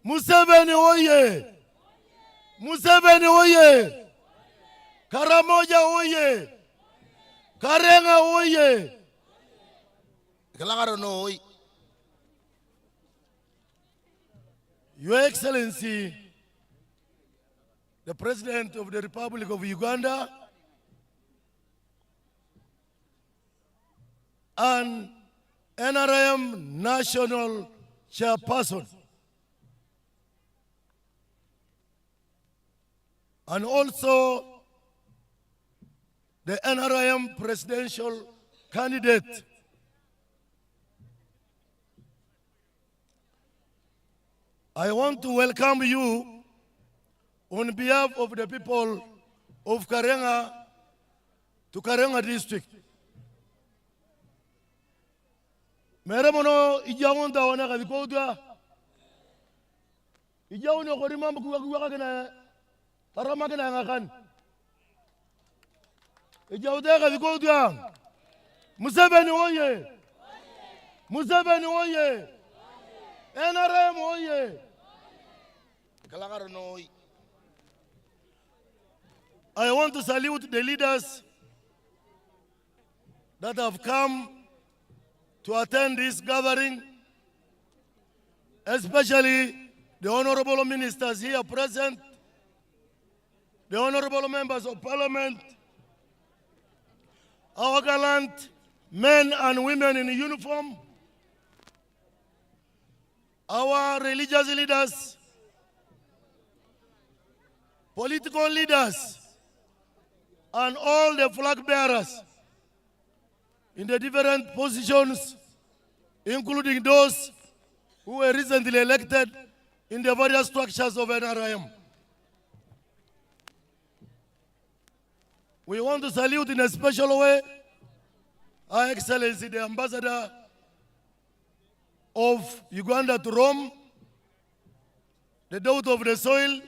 Museveni oye! Museveni oye! Karamoja oye! Karenga oye! Your Excellency, the President of the Republic of Uganda, and NRM National Chairperson, and also the NRM presidential candidate, I want to welcome you on behalf of the people of Karenga to Karenga district. Meremono ijawonda wana kadikoda. Ijawona korima mkuwa kana tarama kana ngakan. Ijawda kadikoda. Museveni oye! Museveni oye! NRM oye! I want to salute the leaders that have come to attend this gathering, especially the honorable ministers here present, the honorable members of parliament, our gallant men and women in uniform, our religious leaders, political leaders, and all the flag bearers in the different positions, including those who were recently elected in the various structures of NRM. We want to salute in a special way Her Excellency, the Ambassador of Uganda to Rome, the daughter of the soil,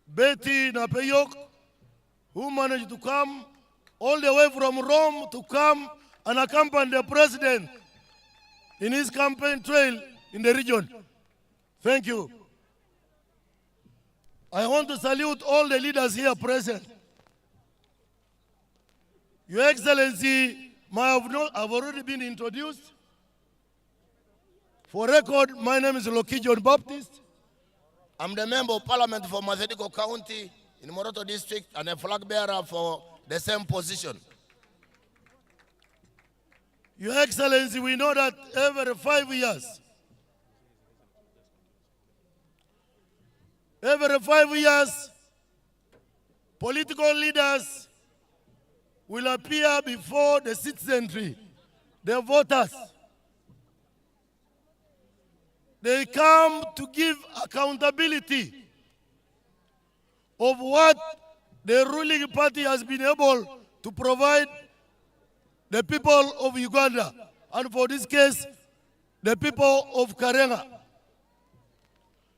Betty Napeyok, who managed to come all the way from Rome to come and accompany the president in his campaign trail in the region. Thank you. I want to salute all the leaders here present. Your Excellency, have already been introduced. For record, my name is Loki John Baptist. I'm the Member of Parliament for Mazediko County in Moroto District and a flag bearer for the same position. Your Excellency, we know that every 5 years, political leaders will appear before the citizenry, the voters. They come to give accountability of what the ruling party has been able to provide the people of Uganda, and for this case, the people of Karenga.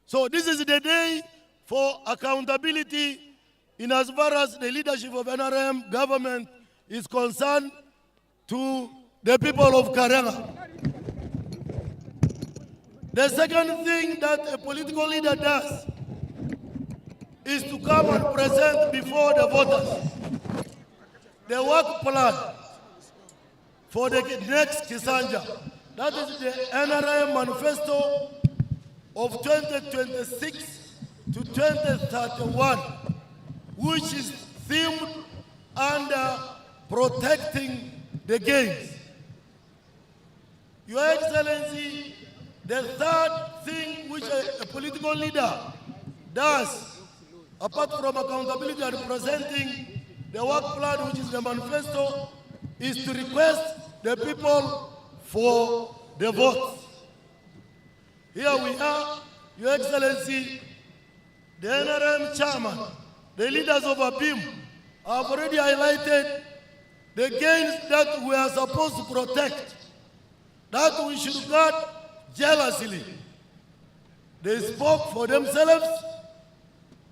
So this is the day for accountability in as far as the leadership of NRM government is concerned to the people of Karenga. The second thing that a political leader does is to come and present before the voters the work plan for the next Kisanja. That is the NRM manifesto of 2026 to 2031, which is themed under protecting the gains. Your Excellency, the third thing which a political leader does, apart from accountability and presenting the work plan, which is the manifesto, is to request the people for the votes. Here we are, Your Excellency, the NRM chairman, the leaders of ABIM have already highlighted the gains that we are supposed to protect, that we should guard jealously. They spoke for themselves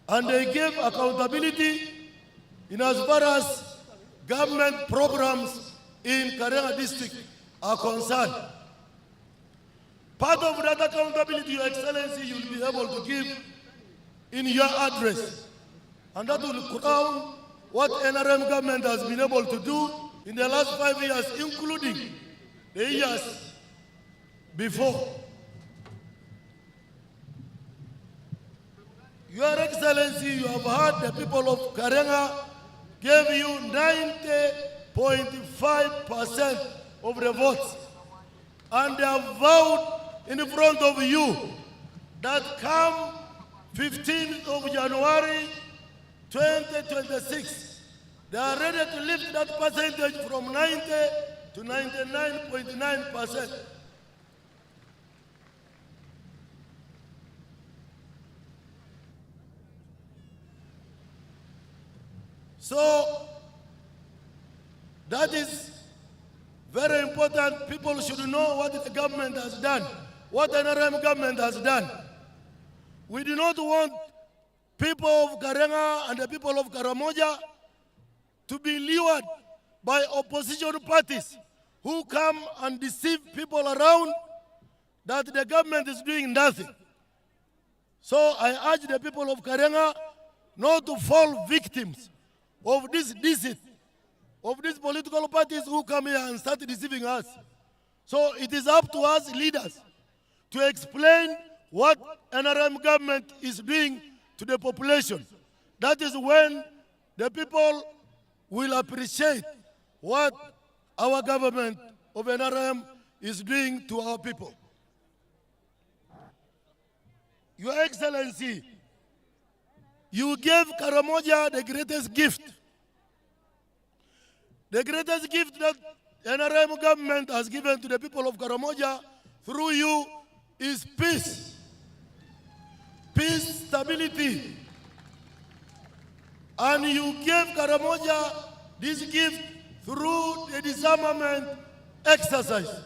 and they gave accountability in as far as government programs in Karenga district are concerned. Part of that accountability, Your Excellency, you will be able to give in your address. And that will crown what NRM government has been able to do in the last 5 years, including the years before. Your Excellency, you have heard the people of Karenga gave you 90.5% of the votes. And they have vowed in front of you that come 15th of January 2026, they are ready to lift that percentage from 90 to 99.9%. So that is very important. People should know what the government has done, what the NRM government has done. We do not want people of Karenga and the people of Karamoja to be lured by opposition parties who come and deceive people around that the government is doing nothing. So I urge the people of Karenga not to fall victims of this deceit, of these political parties who come here and start deceiving us. So it is up to us leaders to explain what NRM government is doing to the population. That is when the people will appreciate what our government of NRM is doing to our people. Your Excellency, you gave Karamoja the greatest gift. The greatest gift that NRM government has given to the people of Karamoja through you is peace. Peace, stability. And you gave Karamoja this gift through the disarmament exercise.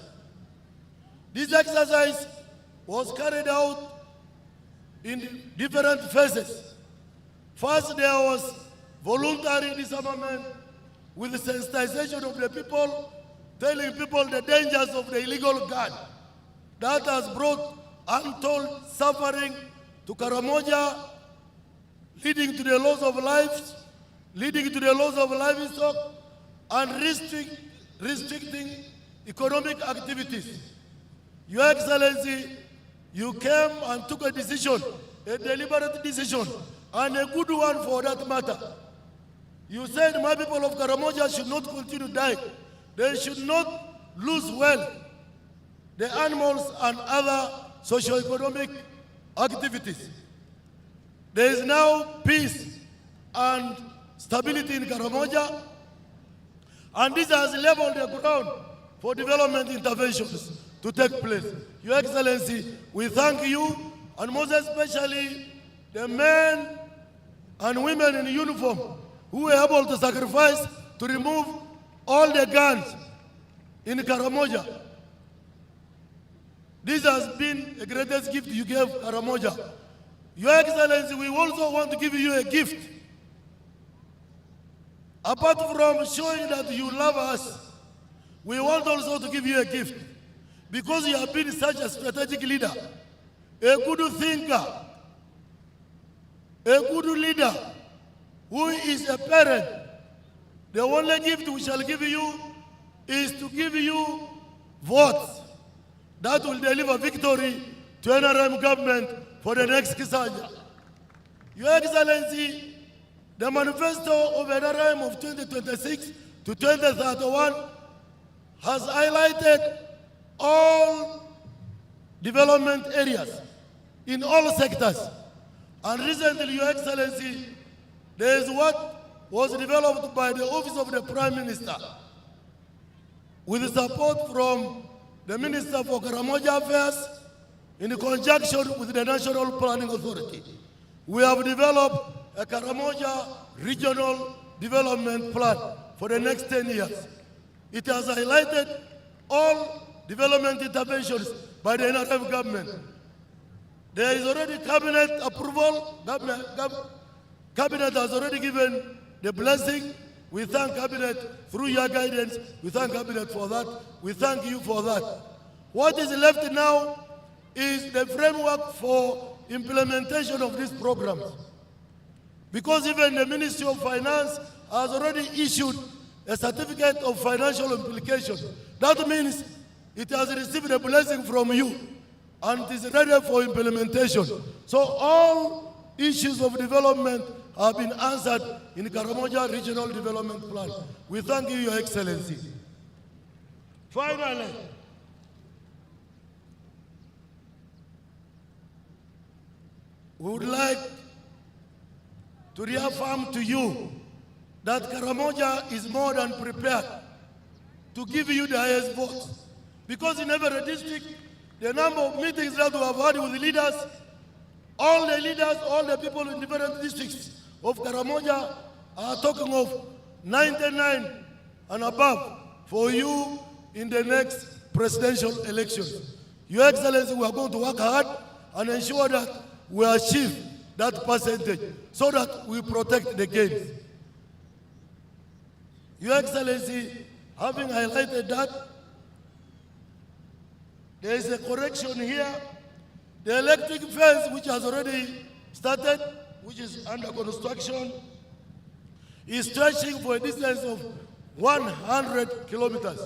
This exercise was carried out in different phases. First, there was voluntary disarmament with the sensitization of the people, telling people the dangers of the illegal gun. That has brought untold suffering to Karamoja, leading to the loss of lives, leading to the loss of livestock, and restricting economic activities. Your Excellency, you came and took a decision, a deliberate decision, and a good one for that matter. You said my people of Karamoja should not continue dying. They should not lose wealth, the animals and other socio-economic activities. There is now peace and stability in Karamoja, and this has leveled the ground for development interventions to take place. Your Excellency, we thank you, and most especially the men and women in uniform who were able to sacrifice to remove all the guns in Karamoja. This has been the greatest gift you gave Karamoja. Your Excellency, we also want to give you a gift. Apart from showing that you love us, we want also to give you a gift. Because you have been such a strategic leader, a good thinker, a good leader, who is a parent. The only gift we shall give you is to give you votes that will deliver victory to NRM government for the next Kisanja. Your Excellency, the manifesto of NRM of 2026 to 2031 has highlighted all development areas in all sectors. And recently, Your Excellency, there is what was developed by the Office of the Prime Minister with support from the Minister for Karamoja Affairs in conjunction with the National Planning Authority. We have developed a Karamoja Regional Development Plan for the next 10 years. It has highlighted all development interventions by the NRM government. There is already cabinet approval. Cabinet has already given the blessing. We thank Cabinet through your guidance. We thank Cabinet for that. We thank you for that. What is left now is the framework for implementation of these programs. Because even the Ministry of Finance has already issued a certificate of financial implication. That means it has received a blessing from you and it is ready for implementation. So all issues of development have been answered in Karamoja Regional Development Plan. We thank you, Your Excellency. Finally, we would like to reaffirm to you that Karamoja is more than prepared to give you the highest votes. Because in every district, the number of meetings that we have had with leaders, all the people in different districts of Karamoja are talking of 99 and above for you in the next presidential elections. Your Excellency, we are going to work hard and ensure that we achieve that percentage so that we protect the gains. Your Excellency, having highlighted that, there is a correction here. The electric fence, which has already started, which is under construction, is stretching for a distance of 100 kilometers,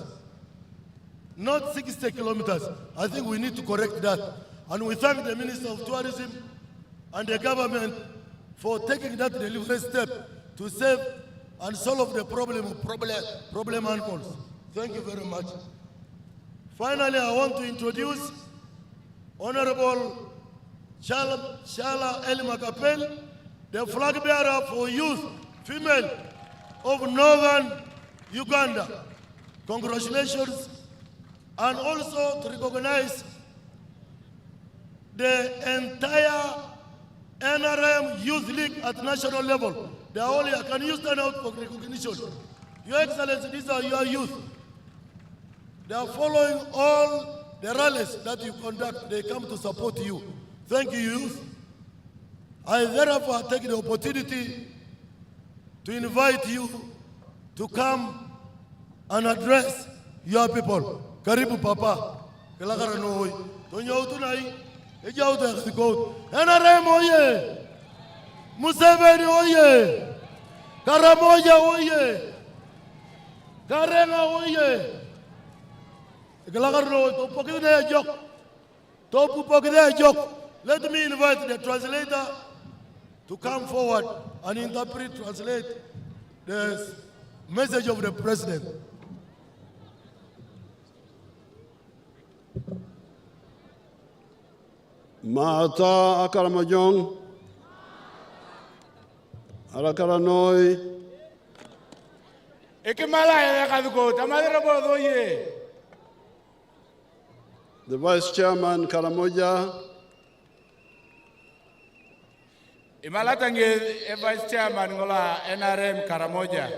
not 60 kilometers. I think we need to correct that. And we thank the Minister of Tourism and the government for taking that deliberate step to save and solve the problem animals. Thank you very much. Finally, I want to introduce Honorable Shala El Makapel, the flag bearer for youth, female of Northern Uganda. Congratulations. And also to recognize the entire NRM Youth League at national level. They are all here. Can you stand out for recognition? Your Excellency, these are your youth. They are following all the rallies that you conduct. They come to support you. Thank you, youth. I therefore take the opportunity to invite you to come and address your people. Karibu Papa. Kelakara noi. Tonyo utunai. Eja utakiko. NRM oye. Museveni oye. Karamoja oye. Karenga oye. Let me invite the translator to come forward and interpret, translate the message of the President. Maata Akaramojong, Arakaranoi, the Vice Chairman Karamoja, Vice Chairman ngola NRM Karamoja,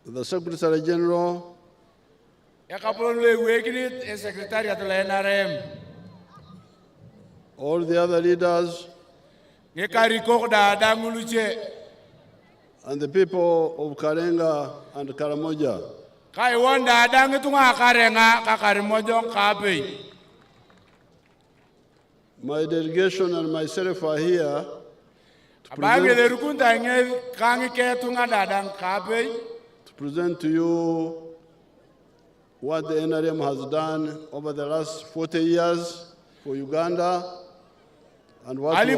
the Secretary General, Secretary at the NRM, all the other leaders, and the people of Karenga and Karamoja. My delegation and myself are here to present to you what the NRM has done over the last 40 years for Uganda and what we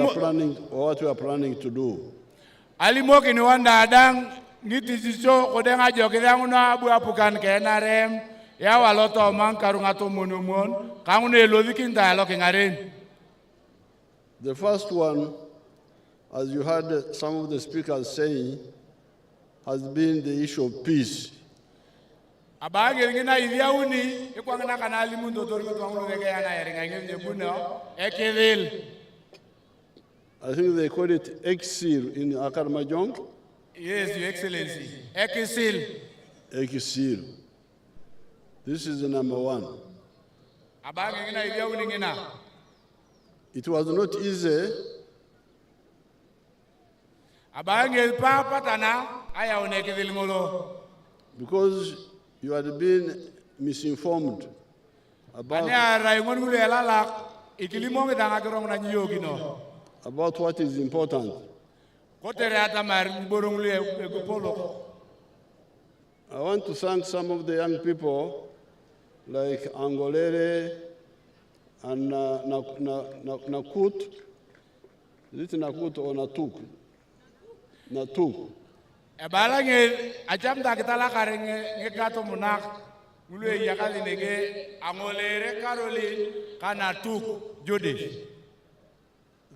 are planning to do. Ngitiziso kodenga jokidang na abu apukan ke NRM ya waloto man karungato monumon kangune lodikin dialogue ngaren. The first one, as you heard some of the speakers saying, has been the issue of peace. Abage ngina idiauni ikwangana kanali mundo dorgo twangu lege yana yeringa ngene buno ekedil. I think they call it exil in Akarmajong. Yes, Your Excellency. Ekisil. Ekisil. This is the number one. It was not easy. Because you had been misinformed about ikilimo ngidanga kirong na nyogi no. about what is important. Kotere ata mar boronglu ekupolo. I want to thank some of the young people like Angolere and Nakut. Is it Nakut or Natuk? Natuk. Ebala nge ajamda kitala karenge ngekato munak ngulwe yakali nege Angolere Caroline Kanatuk Judith.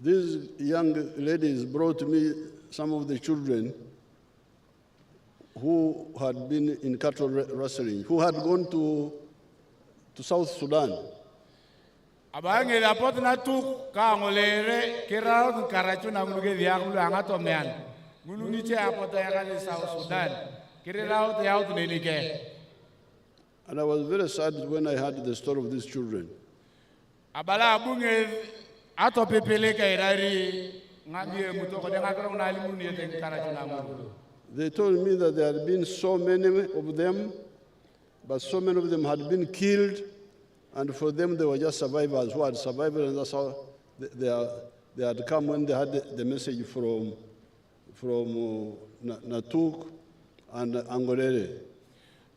These young ladies brought me some of the children who had been in cattle rustling, who had gone to South Sudan. Abange la pot na tuk ka Angolere kirao karachu na nguluge diagulu angato mean. Ngulu niche apota yakali South Sudan. Kirao te out nenike. And I was very sad when I heard the story of these children. Abala abunge ato pepele ka irari ngabie mutoko de ngakro na alimu ni ete karachu na ngulu. They told me that there had been so many of them, but so many of them had been killed, and for them they were just survivors who had survived, and that's how they had come when they had the message from Natuk and Angolere.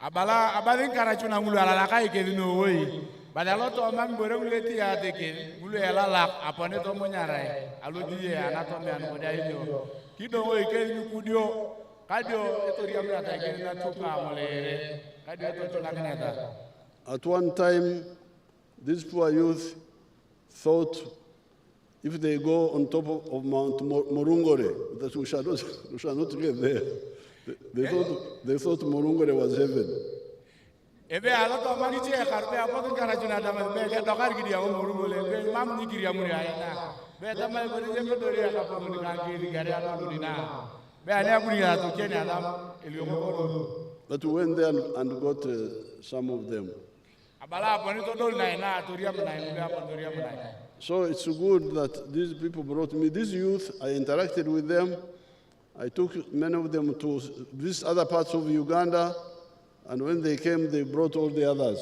Abadin karachu na ngulu ala kai ke dino woi. Badalo to mam boreng leti ya deke ngulu ala lak apone to monyarai alo die anato me an kodai yo. Kido woi ke ni kudio kadio eto riamra ta ke na tuka Angolere. Kadio to lagneta. At one time, these poor youth thought if they go on top of Mount Morungore, that we shall not get there. They thought Morungore was heaven. Ebe ala to mani che karbe apodin karajuna dama be ke dokar gidi ya Morungole be mam ni kiri amuri ayana. Be dama ko ni be dori ala podin ka kiri gari ala dulina. Be ala kuri ya to kenya adam elio ko. But we went there and got some of them. So it's good that these people brought me. These youth, I interacted with them. I took many of them to visit other parts of Uganda, and when they came, they brought all the others.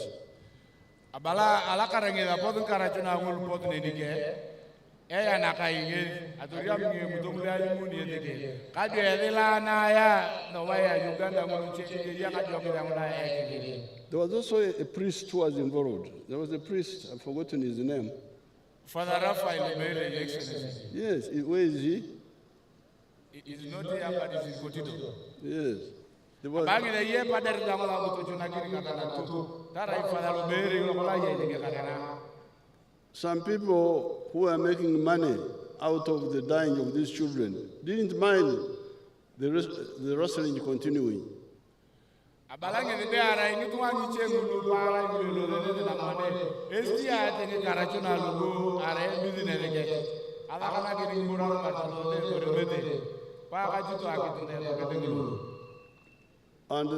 There was also a priest who was involved. There was a priest, I've forgotten his name. Father Raphael, Your Excellency. Yes, where is he? He is not here, but he's in Kotido. Yes. There was, some people who are making money out of the dying of these children didn't mind the wrestling continuing. And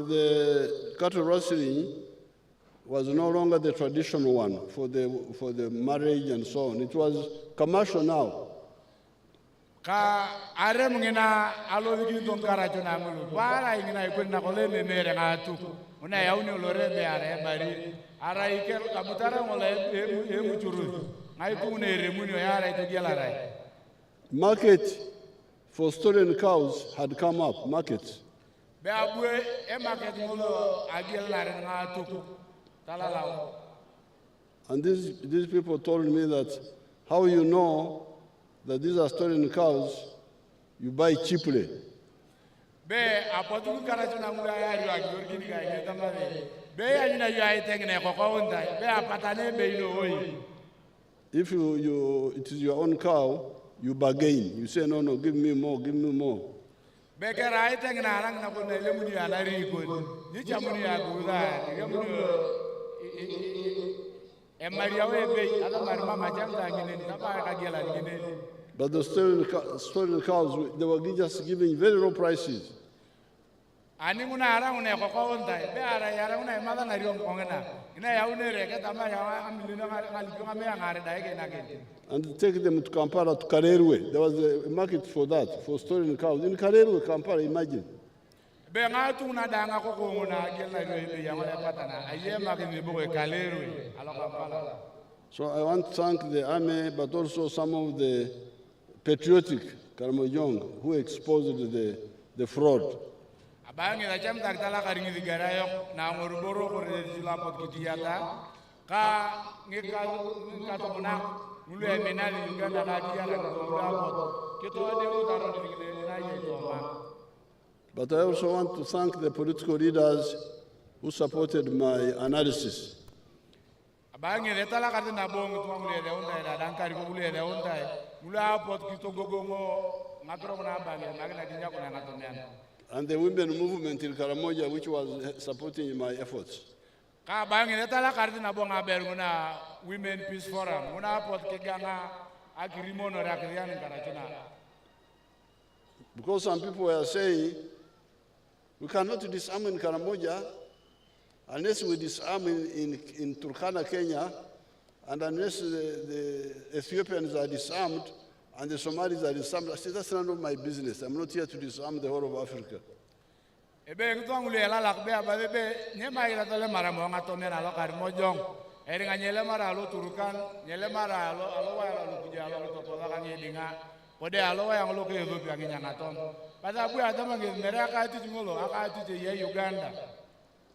the cattle rustling was no longer the traditional one for the marriage and so on. It was commercial now. Ka are mungina alo giton karacho na ngulu para ingina ikwenda kole memere ngatu una yauni olore be are bari ara iker kabutara ngole emuchuru ngai kune remuni yara ito gela rai. Market for stolen cows had come up. Market. Be abue e market ngolo agela ngatu talala. And these people told me that how you know that these are stolen cows, you buy cheaply. Be apotu karacho na ngula ya agorgi ni ga tamale. Be anyina yu ai tengne ko ko unda be apatane be ino oi. If it is your own cow, you bargain. You say no, give me more, give me more. Be kera ai tengne arang na ko ne lemuni ala ri ko. Ni chamuni ya guda, ngamuni e maria we be ala marma majanga ngine tapa ka gela ngine. But the stolen cows, they were just giving very low prices. And to take them to Kampala, to Karerwe. There was a market for that, for stolen cows. In Karerwe, Kampala, imagine. So I want to thank the army, but also some of the patriotic Karamojong who exposed the fraud. Abangi la cham tak tala karingi digarayo na ngoruboro kore dilapot kitiyata ka ngika to mona mulu emenali Uganda la diara ko dilapot kito ade utaro digile na yeto ma. But I also want to thank the political leaders who supported my analysis. Abangi le tala karte na bong tuang le de onda da dankari ko le de onda mulu apot kito gogongo ngatro na bangi magna kinya ko na ngatonya. And the women movement in Karamoja, which was supporting my efforts. Women Peace Forum. Because some people were saying, we cannot disarm in Karamoja unless we disarm in Turkana, Kenya, and unless the Ethiopians are disarmed, and the Somalis are disarmed. I said, that's none of my business. I'm not here to disarm the whole of Africa.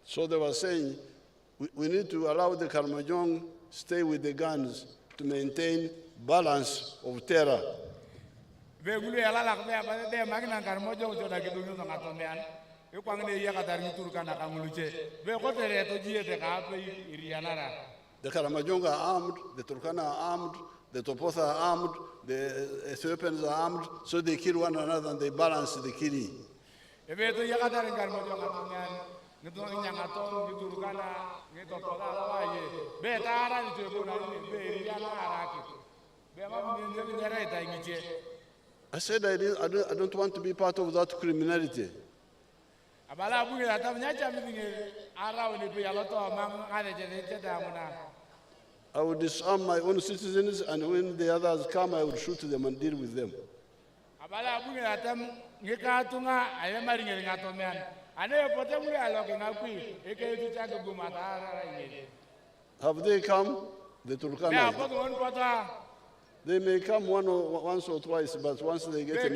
So they were saying, we need to allow the Karamojong stay with the guns to maintain balance of terror. The Karamojong are armed, the Turkana are armed, the Topotha are armed, the Ethiopians are armed, so they kill one another and they balance the killing. I said I don't want to be part of that criminality. I would disarm my own citizens, and when the others come, I would shoot them and deal with them. Have they come? The Turkana. They may come once or twice, but once they get they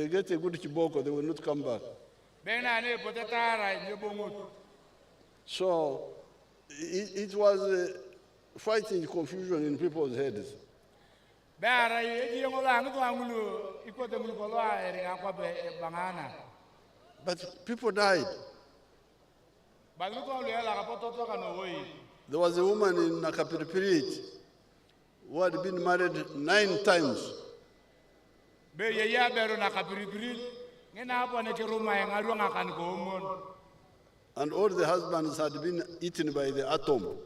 get a good chiboko, they will not come back. So it was fighting confusion in people's heads. But people died. There was a woman in Nakapiripirit who had been married 9 times. And all the husbands had been eaten by the atom.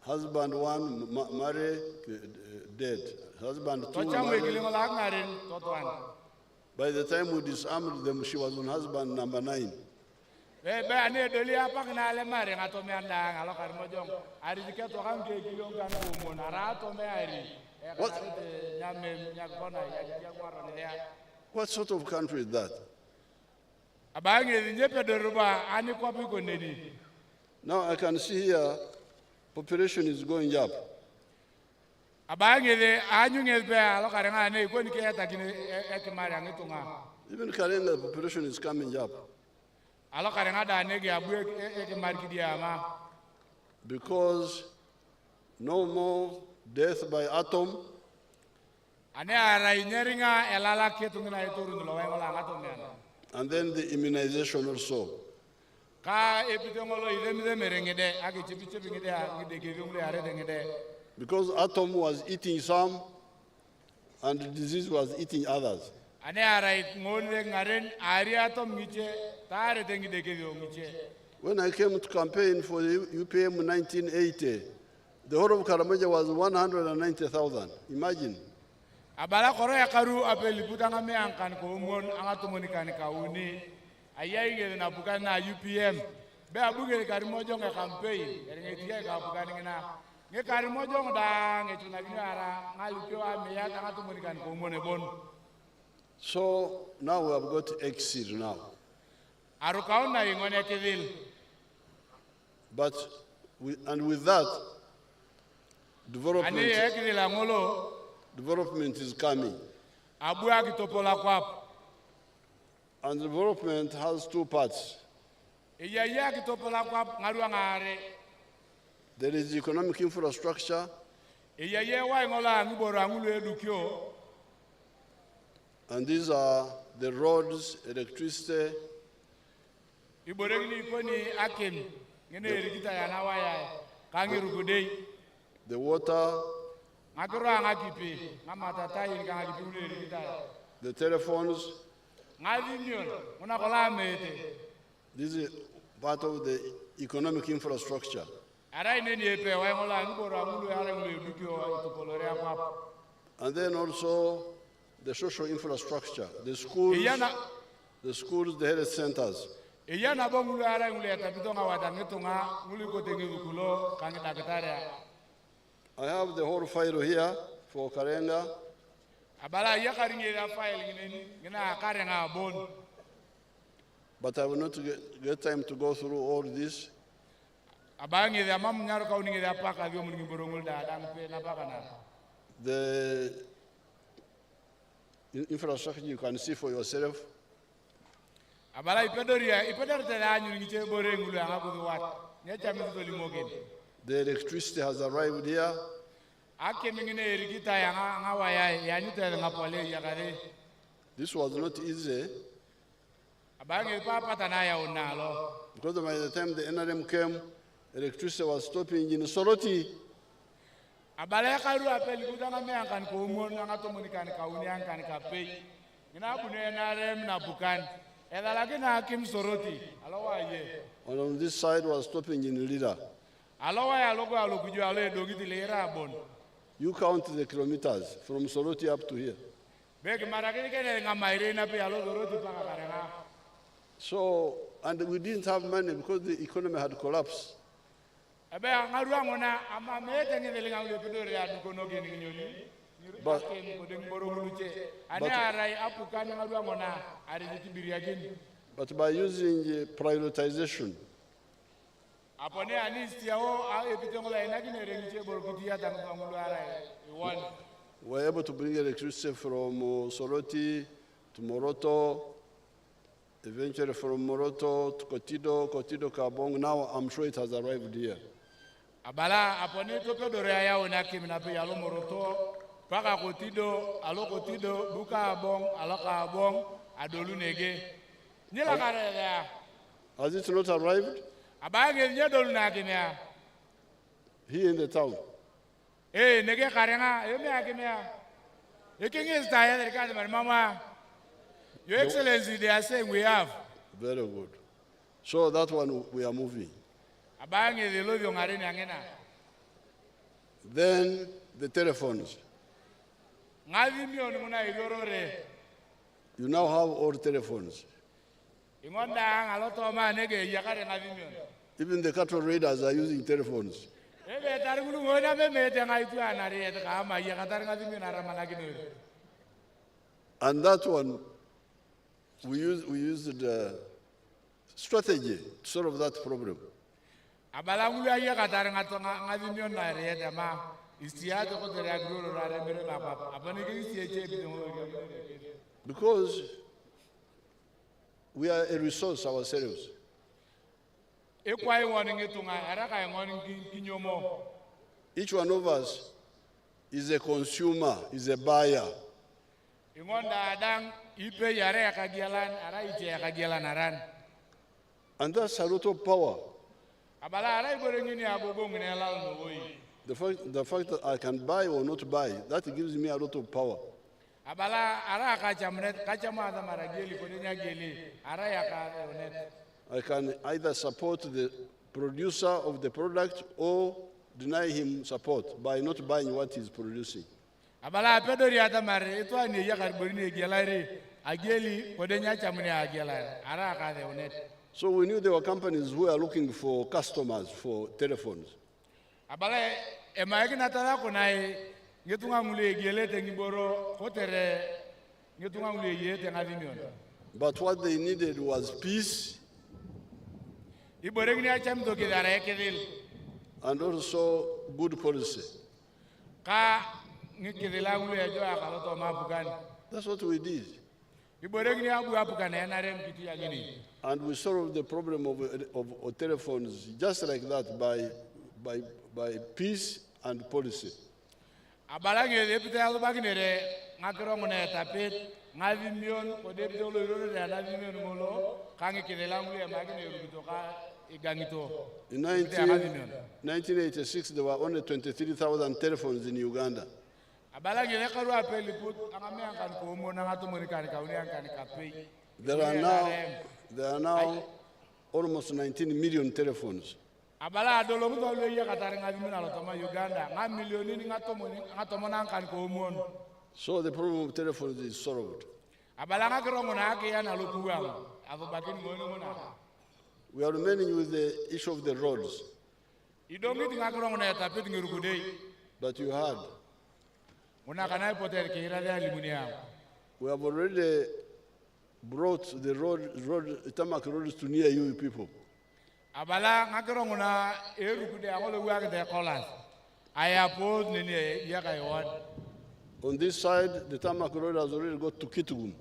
Husband 1 married, dead. Husband 2 married. By the time we disarmed them, she was on husband number 9. What sort of country is that? Now I can see here, population is going up. Even Karenga, the population is coming up. Because no more death by atom. And then the immunization also. Because atom was eating some and the disease was eating others. When I came to campaign for the UPM in 1980, the whole of Karamoja was 190,000. Imagine. So now we have got exit now. Arukaona ingone kidil. But with that, Ani development ekidila ngolo is coming. abua kitopola kwap. And development has two parts. Iya kitopola kwap ngarua ngare. There is economic infrastructure, Iya wa ngola ngiboro angulu edukyo. and these are the roads, electricity, Iborengni koni akem ngene erikita yana waya kangirugudei. the water, Ngakura ngakipi ngamata tayi ngangakipi ule erikita. the telephones. Ngavinyon unakola mete. This is part of the economic infrastructure. Ara ineni epe wa ngola ngiboro angulu ara ngulu edukyo itopolore kwap. And then also the social infrastructure, the schools, the health centers. Iya na bongulu ara ngulu yatabitonga wadangetonga ngulu kotengi ukulo kangi dakitaria. I have the whole file here for Karenga. Abala iya karingira file ngina Karenga bon. But I will not get time to go through all this. Abangi da mam nyaro ka uningi da paka vyo mulungi borongul da dang pe na paka na. The infrastructure you can see for yourself. Abala ipedori te da anyu ngiche borengulu anga kuduwat. Nyecha mizu limogen. The electricity has arrived here. Ake mingine erikita yanga waya yanyute ngapole yakare. This was not easy Abangi papa tanaya unalo. because by the time the NRM came, electricity was stopping in Soroti. Abala karu apeli kudanga me ankan ko umon nga to monikan ka uni ankan ka pay. Ngina bune na rem na bukan. Eda lagi na Hakim Soroti. Alowa ye. And on this side was stopping in Lida. Alowa ya logo alokuju alo dogiti lera bon. You count the kilometers from Soroti up to here. Beg marakini kene ngamaire na pe alo Soroti paka Karenga. So, and we didn't have money because the economy had collapsed. Ebe ngarua ngona ama mete ngene ngale pedore ya dukono geni nyoni. But- But by using prioritization, we're able to bring electricity from Soroti to Moroto, eventually from Moroto to Kotido, Kotido Kabong. Now I'm sure it has arrived here. Abala apone to pedore ya ona kimna pe alo Moroto paka Kotido alo Kotido buka abong alo ka abong adolu nege nyela kare ya Has it not arrived? abange nyedolu na kimya Here in the town. nege Karenga me akimya king is tired ka mama Your Excellency, they are saying we have. Very good. So that one we are moving. Abange the love yung arin angena. Then the telephones. Ngavi mi onu muna idorore. You now have all telephones. Ingonda ang aloto ma nege yakare ngavi mi onu. Even the cattle raiders are using telephones. Ebe tarigulu ngona me mete ngaitu anari et kama yakatari ngavi mi nara managino. And that one, we used the strategy to solve that problem. Abalangulu yakatari ngavi mi onu nari et ma istiato ko tere agro rare mere papa. Apani ke istiache bi Because we are a resource ourselves. Each one of us is a consumer, is a buyer. And that's a lot of power. The fact that I can buy or not buy, that gives me a lot of power. I can either support the producer of the product or deny him support by not buying what he's producing. So we knew there were companies who are looking for customers for telephones. ngitunga ngule yete ngavimion But what they needed was peace iboreng ni acham to kidara ekedil and also good policy. ka ngikidila ngule jo akaloto mabukan That's what we did. iboreng ni abu abukan enarem kiti yagini And we solved the problem of telephones just like that by peace and policy. abalange depite alu baginere ngakro ngone tapet ngavimion ko depite lo yoro de ngavimion ngolo kangi kidila ngule magine rubito ka igangito In 1986, there were only 23,000 telephones in Uganda. abalange le karu apeli put angame ankan ko mo na ngato moni kan ka uni ankan ka pay There are now almost 19 million telephones. abala adolo mto lo ye katare ngavimina lo toma Uganda nga milioni ni ngato mona ankan ko mo So the problem of telephones is solved. abala ngakro ngona ake yana lo kuwa avo bakin ngoni mona We are remaining with the issue of the roads. idongi ngakro ngona tapet ngirugudei But you heard, mona kana poter ke ira ya limunia we have already brought the tarmac roads to near you people. abala ngakro ngona erugude agolo wiake de kolas aya pos nini yaka yon On this side, the tarmac road has already got to Kitgum.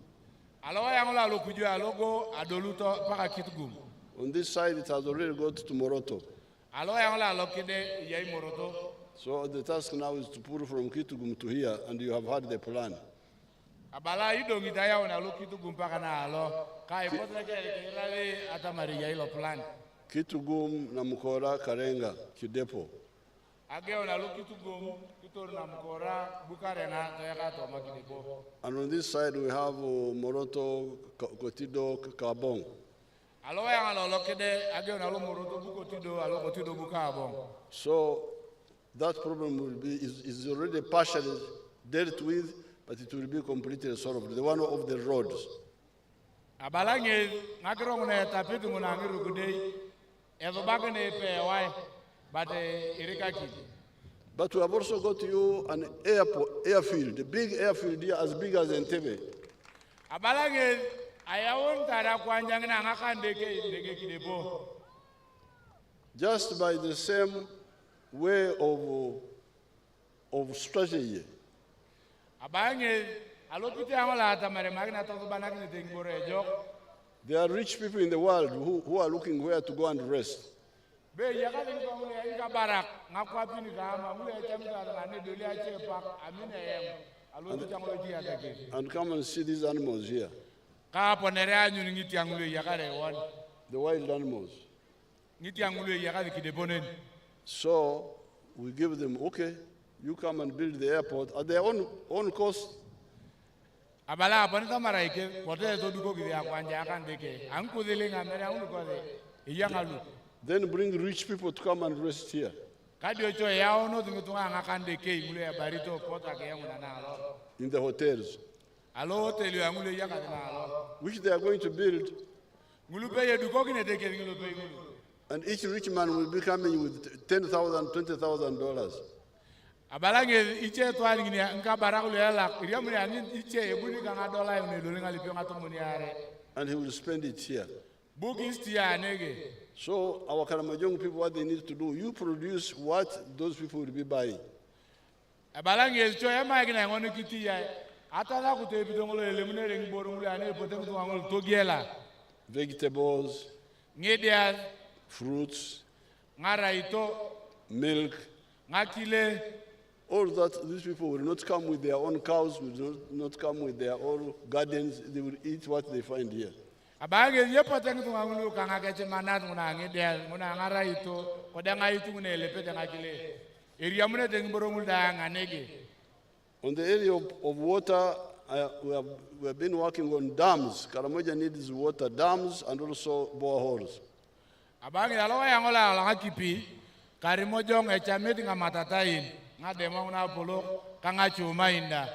alo yangola lo kujo alogo adoluto paka kitgum On this side, it has already got to Moroto. alo yangola lo kide yai moroto So the task now is to pull from Kitgum to here, and you have had the plan. abala idongi daya ona lo kitgum paka na alo kai potre ke irale atamari yai lo plan Kitgum, Namukora, Karenga, Kidepo. age ona lo kitgum kitor na mkora bukarena kaya to makidebo And on this side, we have Moroto, Kotido, Kabong. alo yangola lo kide age ona lo moroto bukotido alo kotido bukabo So that problem is already partially dealt with, but it will be completely solved. The one of the roads. abalange ngakro ngona tapeti ngona ngirugudei ezo bagane pe wai but irika kidi But we have also got you an airfield, a big airfield here as big as Entebbe. abalange ayawon tara kwanja ngina ngakande ke ndege kidebo Just by the same way of strategy. abange alopite angola atamare magina to banakine tengbore jo There are rich people in the world who are looking where to go and rest. be yakale ni ngule inga barak ngakwapini kama ngule chamta na ne doli ache pak amine yem alotu chango ji atake And come and see these animals here, ka ponere anyu ngiti angule yakale won the wild animals. ngiti angule yakale kidebo nen So we give them, okay, you come and build the airport at their own cost. abala bonita maraike pote to duko gidi akwanja akandeke ankudile ngamere unukode iyangalu Then bring rich people to come and rest here. kadio cho yao no tungutunga ngakandeke ngule ya barito pota ke yangu na alo In the hotels, alo hotel yangule yakale na alo which they are going to build, ngulupe ye duko kineteke ngulupe ngulu and each rich man will be coming with $10,000, $20,000. abalange iche to alingini nka barakulu yala iriamuri angin iche ebuni kanga dola yune lolinga lipyo ngato muniare And he will spend it here. booking stia nege So our Karamojong people, what they need to do, you produce what those people will be buying. abalange cho yama igina ngono kiti ya atala kutebi dongolo elemune ngboru ngule ane potem to ngol togiela Vegetables, ngedia fruits, ngaraito milk, ngakile all that. These people will not come with their own cows, will not come with their own gardens. They will eat what they find here. abange ye potem to ngulu kanga keche manat nguna ngedia nguna ngaraito kodanga itu ngunele pete ngakile iriamune ngboru ngulda nganege. On the area of water, we have been working on dams. Karamoja needs water dams and also boreholes. Abangi alo yangola la kipi Karamoja ngechameti ngamatatain ngademo na polo kanga chuma inda.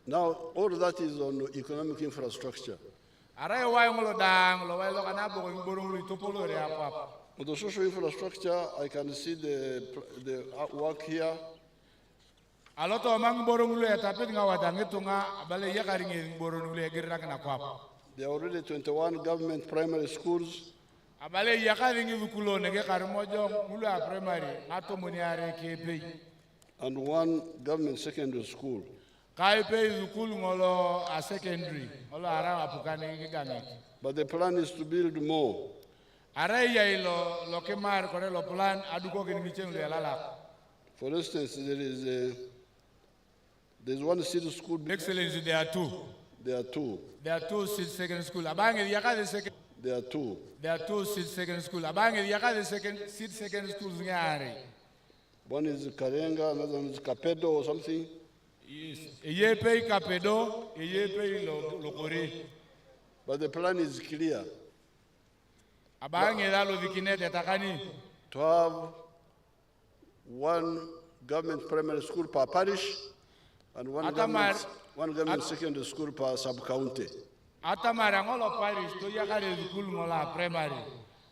Now, all that is on economic infrastructure. Arai wa ngolo dang lo wa lo kana bo ngborong topolo re apa. On the social infrastructure, I can see the work here. Aloto amang borong le tapet nga wadang itunga bale yakaring borong le girak na kwap. There are already 21 government primary schools. Abale yakaring ibukulo nege Karamoja mula primary ato muniare kepe. And 1 government secondary school. Kaipe zukul ngolo a secondary ngolo ara apukane gigangi. But the plan is to build more. Ara ya lo kemar kore lo plan aduko gini micheng le lala. For instance, there's 1 city school. Excellency, there are 2. There are 2. There are 2 second school. Abange yaka second. There are 2. There are 2 second school. Abange yaka second schools ngare. One is Karenga, another one is Kapedo or something. Yes. Yepe Kapedo, yepe lokore. But the plan is clear. Abange dalo dikinete takani. To have 1 government primary school per parish and 1 government secondary school per sub-county. Atamara ngolo parish to yakare school ngola primary.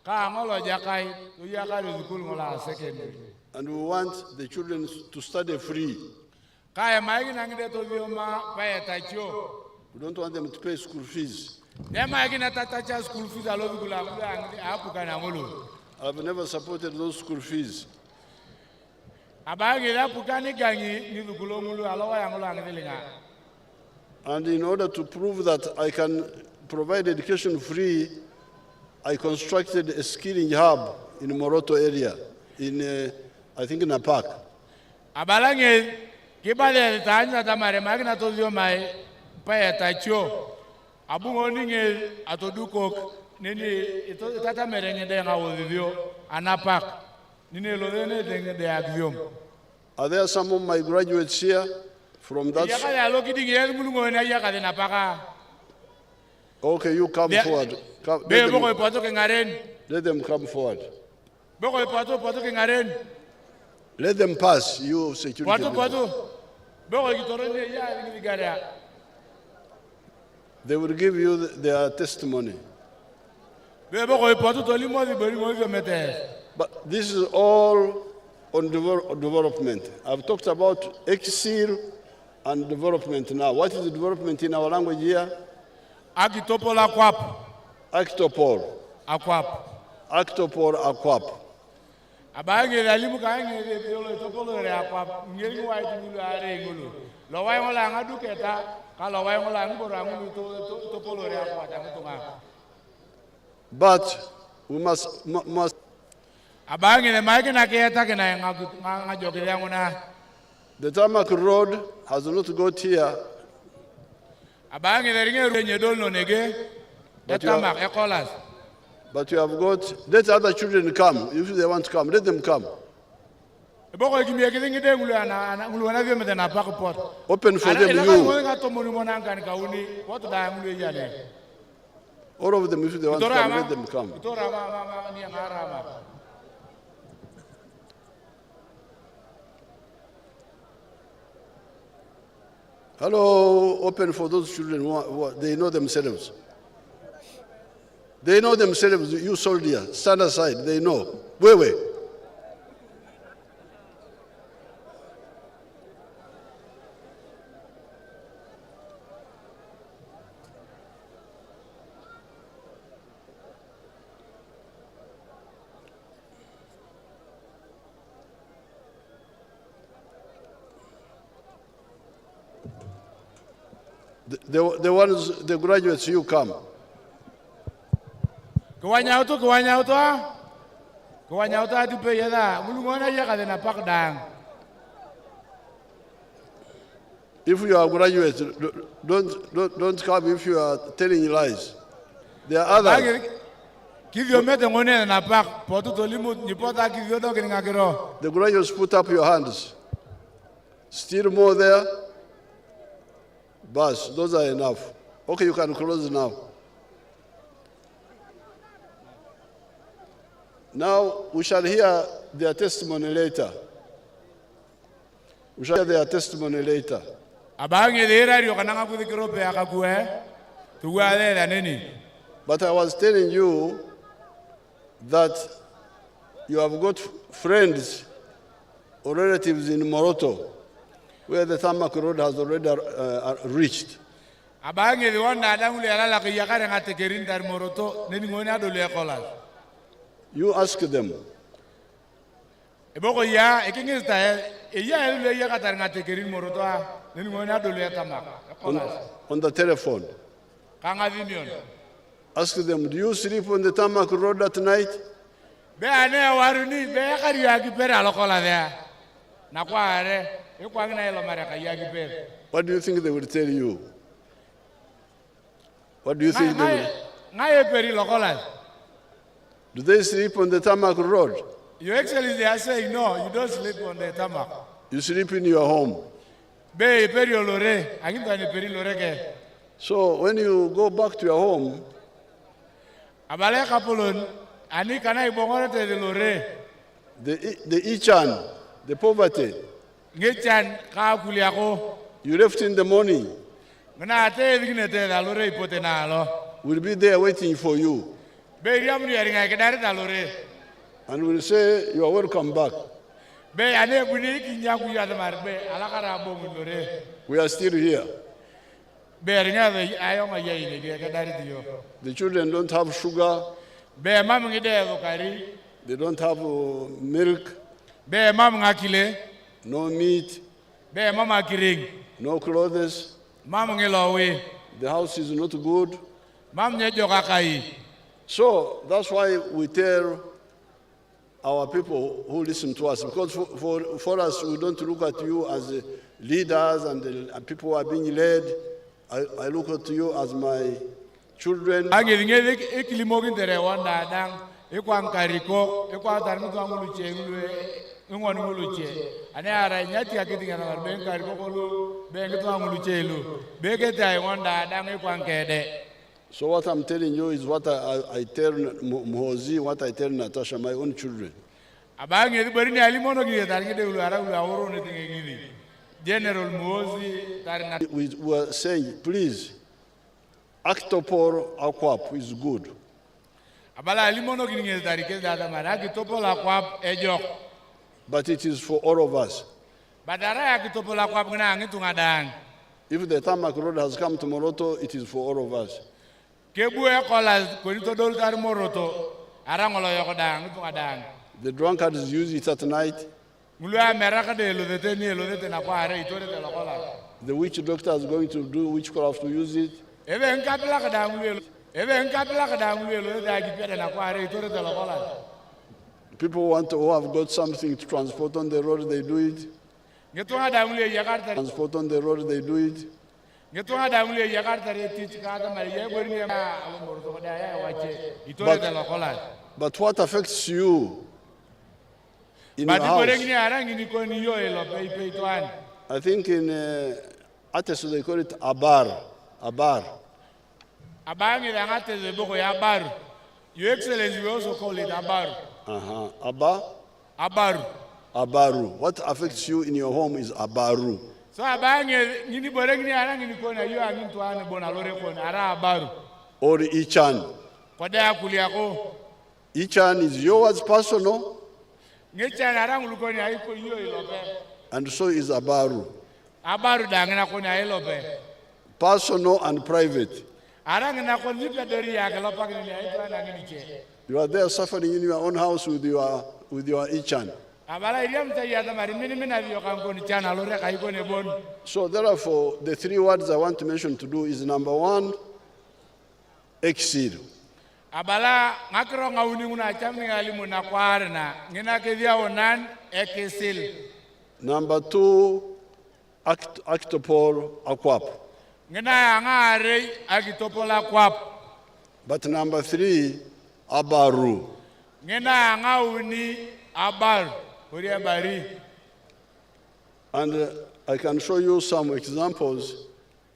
Ka ngolo jakai to yakare school ngola secondary. And we want the children to study free. Kaya maigi nangide to vioma paya tacho. We don't want them to pay school fees. Maigi na tatacha school fees alobi kula apuka na ngolo. I've never supported those school fees. Abange apuka ni gangi ni dukulo ngulu alowa ya ngolo angilinga. And in order to prove that I can provide education free, I constructed a skilling hub in Moroto area, I think in a park. Abalange kibale tanya tamare magna to yo mai paya tacho. Abungo ninge atoduko nini ito tata merenge de ngawo ana park. Nini lodene de agium. Are there some of my graduates here from that? Okay, you come forward. Let them come forward. Let them pass, you security. They will give you their testimony. But this is all on development. I've talked about exil and development now. What is the development in our language here? Agitopol akwap. Actopol. Akwap. Actopol akwap. Abange lalimu kaange biolo topolo re akwap. Ngeli wa itulu are ngulu. Lo wa ngola ngaduketa kala wa ngola ngoro ngulu topolo re akwap tangutunga. But we must Abange le maike na keta kena ngajokele ngona. The tarmac road has not got here. Abange le ringe nyedol no nege. Tarmac ecolas. But you have got, let other children come. If they want to come, let them come. Open for them, you. All of them, if they want to come, let them come. Hello, open for those children who they know themselves. They know themselves, you soldier, stand aside, they know. Wait. The graduates, you come. Kawanya auto atupe yada mulungona yaka na pakdang. If you are graduates, don't come if you are telling lies. There are others. The graduates, put up your hands. Still more there? Bas, those are enough. Okay, you can close now. Now, we shall hear their testimony later. But I was telling you that you have got friends or relatives in Moroto. where the tarmac road has already reached. Abange the one that will allow the Karenga takerin dar moroto, then Mona do Lecola. You ask them. Eboko ya, a king is there, a year Yakatanga takerin morotoa, then Mona do Letama. On the telephone. Kangavinion. Ask them, do you sleep on the tarmac road at night? Beane Waruni, Beakari Pera Locola there. Naquare, Equangna Maraka Yagi Per. What do you think they will tell you? What do you think they will? Do they sleep on the tarmac road? Your Excellency, I say no, you don't sleep on the tarmac. You sleep in your home. So when you go back to your home, the ichan, the poverty, you left in the morning, will be there waiting for you. And will say, you are welcome back. We are still here. The children don't have sugar. They don't have milk. No meat. No clothes. The house is not good. So that's why we tell our people who listen to us, because for us, we don't look at you as leaders and people who are being led. I look at you as my children. So what I'm telling you is what I tell Muhozi, what I tell Natasha, my own children. We were saying, please, Octopor Aquap is good. But it is for all of us. If the tarmac road has come to Moroto, it is for all of us. The drunkards use it at night. The witch doctor is going to do witchcraft to use it. People who have got something to transport on the road, they do it. Transport on the road, they do it. But what affects you in your house? I think in Ateso they call it abar. Abar. Your Excellency, we also call it abar. Abba? Abaru. Abaru. What affects you in your home is abaru. So Or ichan. Ichan is yours personal. And so is abaru. Personal and private. You are there suffering in your own house with your ichan. So therefore, the three words I want to mention to do is number one, exceed. Number two, Octopol Aquap. But number three, Abaru. And I can show you some examples.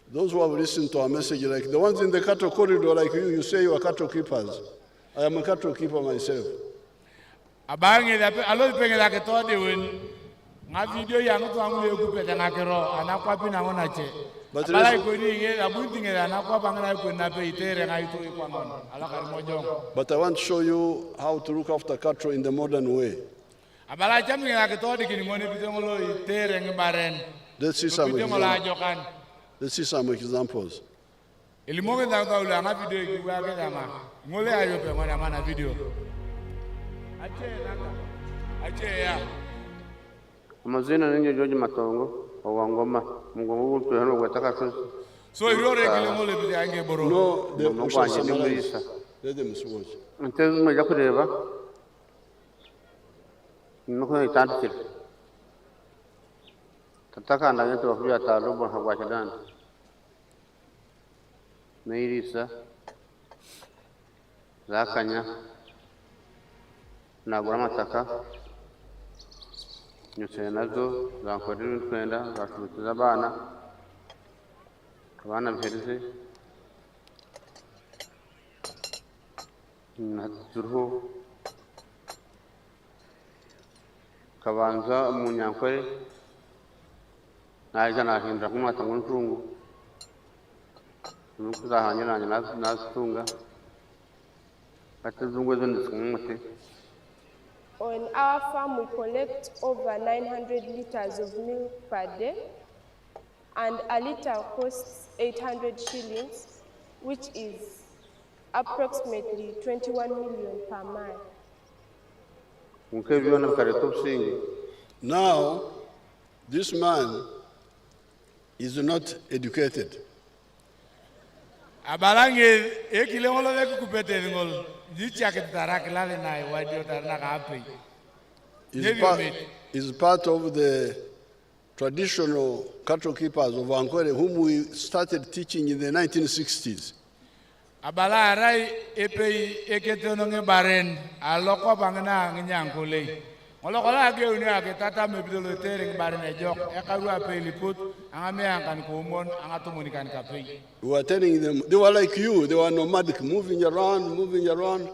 Those who have listened to our message, like the ones in the cattle corridor, like you say you are cattle keepers. I am a cattle keeper myself. But I want to show you how to look after cattle in the modern way. Let's see some examples. Let's see some examples. Amazina ninyo George Matongo owangoma mungongo utu hano gwataka so irore kile ngole bide ange boro No, we shall summarize. Let them switch. Ntezi mja kureba nuko itandikira tataka ndanye twafuya tarubo hagwachadana Meirisa zakanya nagura amataka nyuse nazo zankorera twenda zashubitiza abana bihereze naturuho kabanza mu nyankore naje nahindura kumwata ngo ntungu nuko zahanyiranye nazitunga atazungwe zo ndisumute. On our farm, we collect over 900 liters of milk per day, and a liter costs 800 shillings, which is approximately 21 million per month. Now, this man is not educated. Abalange ekile ngolo le kupete ngolo jicha ke tarakla le nai wadio tarna kape Is part of the traditional cattle keepers of Ankwere, whom we started teaching in the 1960s. Abala rai epe eketono nge baren aloko bangna nyankole ngolo kola ke uni ake tata mebidolo tere baren ejok ekaru ape liput angame ankan komon angatumunikan kape. We were telling them, they were like you, they were nomadic, moving around.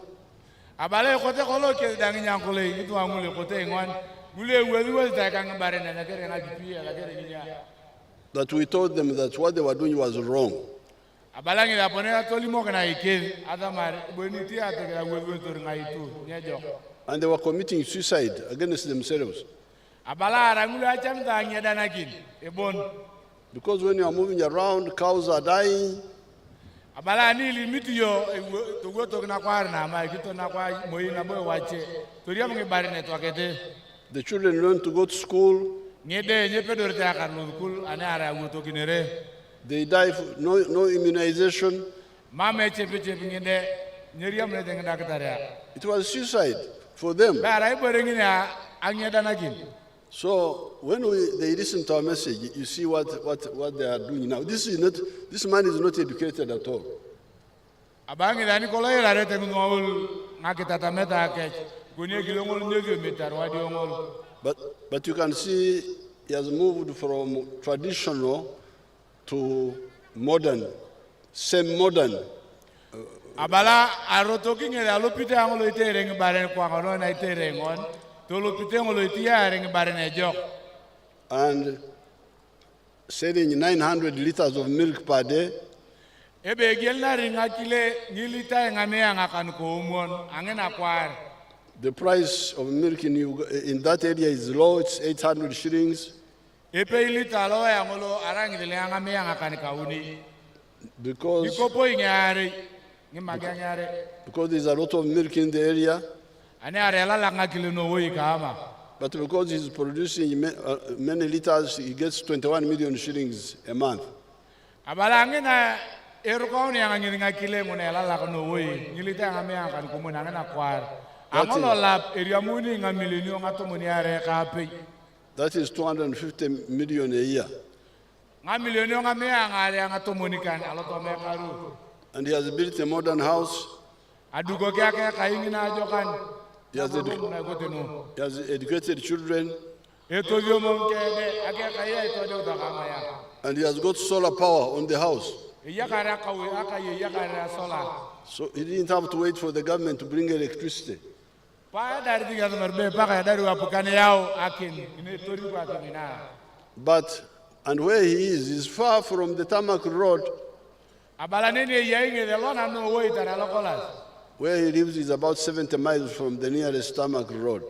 Abale kote kolo ke dangi nyankole itu angule kote ngwan mule wewe ta kan baren na kere ngajipia la kere nya. That we told them that what they were doing was wrong. Abalangi la ponera tolimo kana ike adamar boniti atega wewe to ngaitu nyejo. And they were committing suicide against themselves. Abala rangula chamta nyeda nakin ebon. Because when you are moving around, cows are dying. Abala ni limiti yo to go to na kwar na ma kito na kwa moyi na boy wache toriya mungi bari ne twakete. The children learn to go to school. Nyede nyepe dorte akarno kul ane ara wuto kinere. They die, no immunization. Mama chepe nyede nyeriya mne denga dakatara. It was suicide for them. Bara iborengini anyeda nakin. So when they listen to our message, you see what they are doing now. This man is not educated at all. Abangi dani kolo ira rete ngol ngakita meta ke kunye kilongol nyevyo metar wadi ngol. But you can see he has moved from traditional to modern, semi-modern. Abala arotoki ngere alopite angolo itere ngibare kwa ngono na itere ngon. And selling 900 liters of milk per day. The price of milk in that area is low, it's 800 shillings. Because there's a lot of milk in the area. But because he's producing many liters, he gets 21 million shillings a month. That is 250 million a year. And he has built a modern house. He has educated children. And he has got solar power on the house. So he didn't have to wait for the government to bring electricity. But, and where he is far from the tarmac road. Where he lives is about 70 miles from the nearest tarmac road.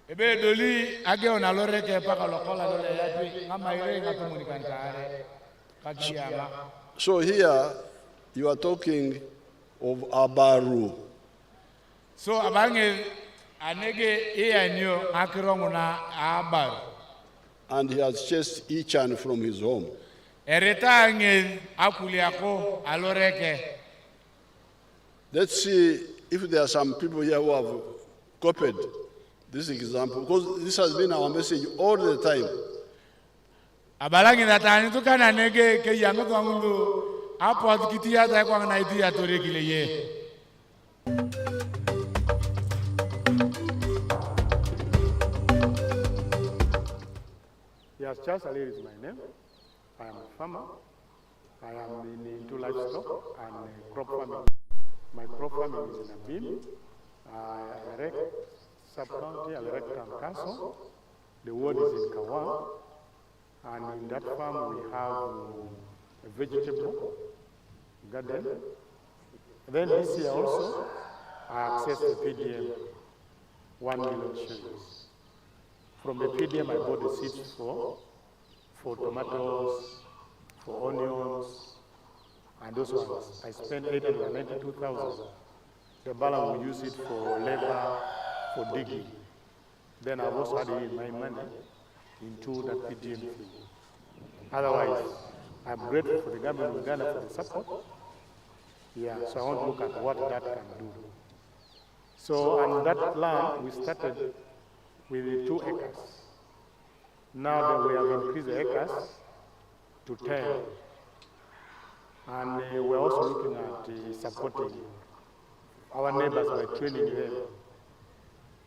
Ebe doli age onalore ke pa kalokola dole yatwi ngama ire ngatumunikantaare kakiama. So here you are talking of Abaru. So abange anege ianyo akironguna abar. And he has chased Ichan from his home. Ereta nge akuliako aloreke. Let's see if there are some people here who have copied this example, because this has been our message all the time. Abalangi natani tukana nege ke yango twangundu apo kitiya ta kwa na itia torekile ye. Yes, Charles Alir is my name. I am a farmer. I am into livestock and crop farming. My crop farming is in Abim. I elect sub-county, I elect town council. The ward is in Kawa. And in that farm we have a vegetable garden. Then this year also, I accessed the PDM, 1 million shillings. From the PDM, I bought the seeds for tomatoes, for onions, and those ones. I spent 892,000. The balance we use it for labor, for digging. Then I've also added my money into that PDM thing. Otherwise, I'm grateful for the government of Uganda for the support. Yeah, so I want to look at what that can do. So on that land, we started with 2 acres. Now that we have increased the acres to 10. And we're also looking at supporting our neighbors by training them.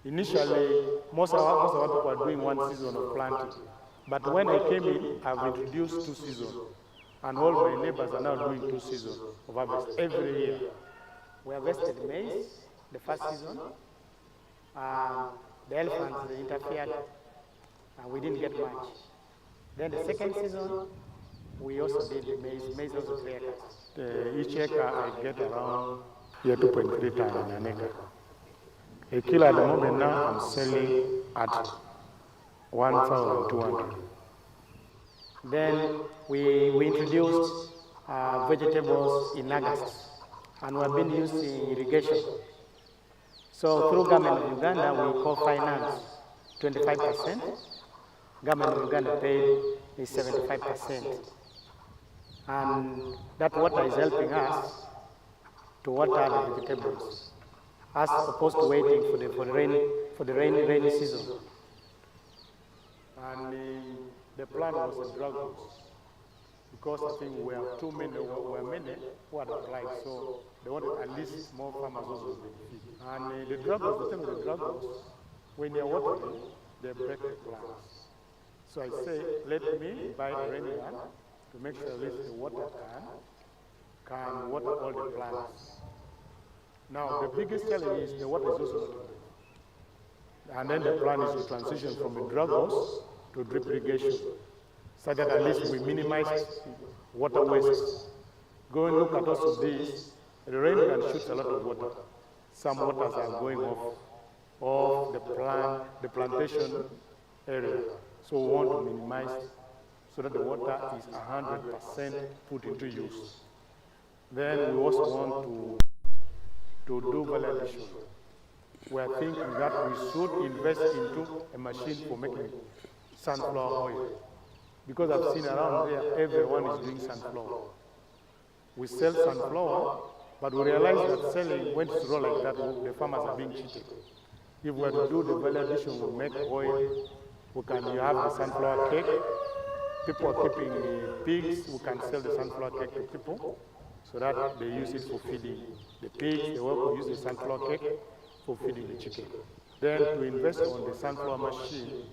Initially, most of our people are doing 1 season of planting. But when I came in, I've introduced 2 seasons. And all my neighbors are now doing 2 seasons of harvest every year. We harvested maize the first season. The elephants interfered, and we didn't get much. Then the second season, we also did maize also 3 acres. Each acre I get around 2.3 tons an acre. A kilo at the moment now I'm selling at 1,200. Then we introduced vegetables in August, and we've been using irrigation. So through government of Uganda, we co-finance 25%. Government of Uganda paid is 75%. And that water is helping us to water the vegetables, as opposed to waiting for the rainy season. And the plan was a dragons, because I think we have too many, many who had applied, so they wanted at least more farmers also to benefit. And the dragons, the thing with the dragons, when you're watering, they break the plants. So I say, let me buy the rainy land to make sure at least the water can water all the plants. Now, the biggest challenge is the water is also not enough. And then the plan is to transition from the dragons to drip irrigation, so that at least we minimize water waste. Go and look at also this. The rain can shoot a lot of water. Some waters are going off the plantation area. So we want to minimize so that the water is 100% put into use. Then we also want to do value addition. We are thinking that we should invest into a machine for making sunflower oil. Because I've seen around there, everyone is doing sunflower. We sell sunflower, but we realize that selling, when it's raw like that, the farmers are being cheated. If we were to do the value addition, we'll make oil, you have the sunflower cake. People are keeping pigs, we can sell the sunflower cake to people, so that they use it for feeding the pigs, they will use the sunflower cake for feeding the chicken. Then to invest on the sunflower machine,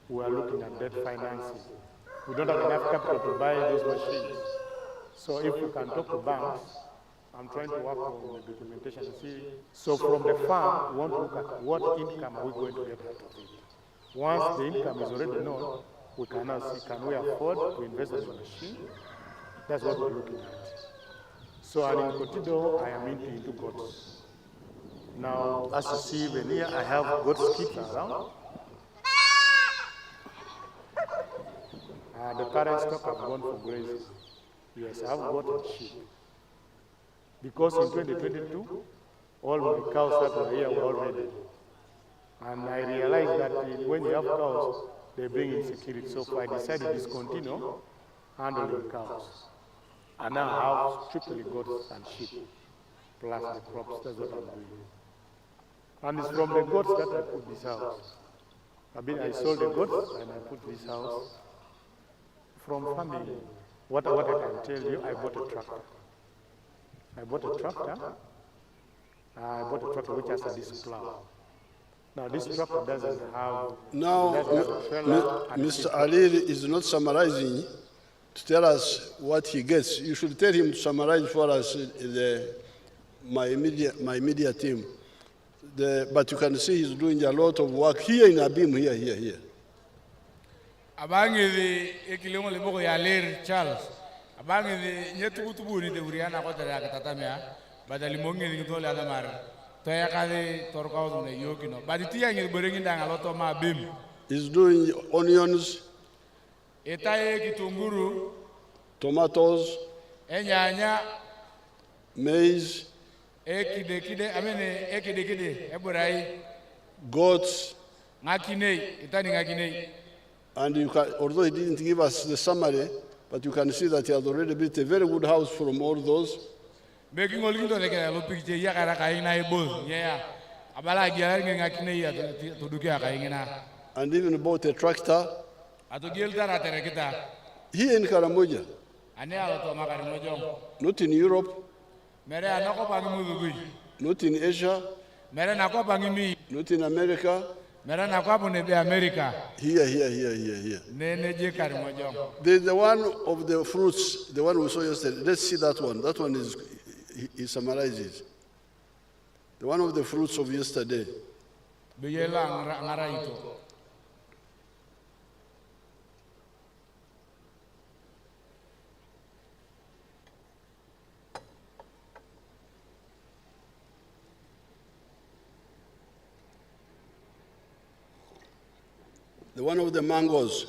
we are looking at debt financing. We don't have enough capital to buy those machines. So if we can talk to banks, I'm trying to work on the documentation to see. So from the farm, we want to look at what income are we going to get out of it. Once the income is already known, we can now see, can we afford to invest in the machine? That's what we're looking at. So in Kotido, I am into goats. Now, as you see even here, I have goat skips around. The current stock have gone for grazing. Yes, I've got sheep. Because in 2022, all my cows that were here were already. And I realized that when you have cows, they bring insecurity. So I decided to discontinue handling cows. And now I have strictly goats and sheep, plus the crops. That's what I'm doing. And it's from the goats that I put this house. I sold the goats and I put this house. From family, what I can tell you, I bought a tractor. I bought a tractor which has a disc plow. Now this tractor doesn't have... Now, Mr. Ali is not summarizing to tell us what he gets. You should tell him to summarize for us my media team. But you can see he's doing a lot of work here in Abim, here. Abangi the ekilongo leboko ya Ler Charles. Abangi the nyetukutubu ni de uriana kwa tere akatatamia. Badali mongi ni kitole adamar. Toya kade torkaos ne yokino. Baditia ngi borengi danga loto ma Abim. He's doing onions. Etaye kitunguru. Tomatoes. Enyanya. Maize. Ekide, eburai. Goats. Ngakine, itani ngakine. And you can, although he didn't give us the summary, but you can see that he has already built a very good house from all those. Making all into the picture, Yakaraina bull, yeah. Abala Gangakine to Duka. And even bought a tractor. At the Gilda Here in Karamoja. Not in Europe. Not in Asia. Not in America. Here. There's the one of the fruits, the one we saw yesterday. Let's see that one. That one is, he summarizes. The one of the fruits of yesterday. The one of the mangoes.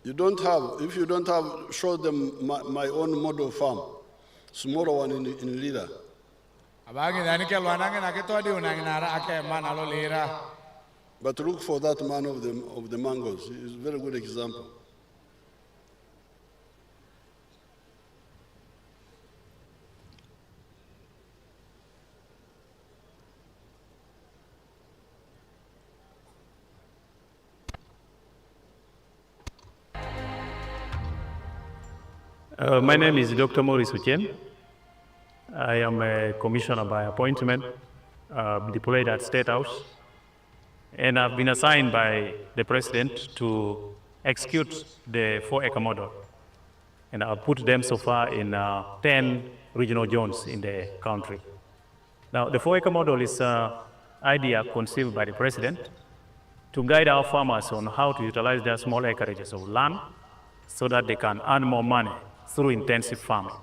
If you don't have, show them my own model farm, smaller one in Lira. But look for that man of the mangoes. He's a very good example. My name is Dr. Maurice Uchien. I am a commissioner by appointment, deployed at State House. And I've been assigned by the President to execute the 4-acre model. And I've put them so far in 10 regional zones in the country. Now, the 4-acre model is an idea conceived by the President to guide our farmers on how to utilize their small acreages of land so that they can earn more money through intensive farming.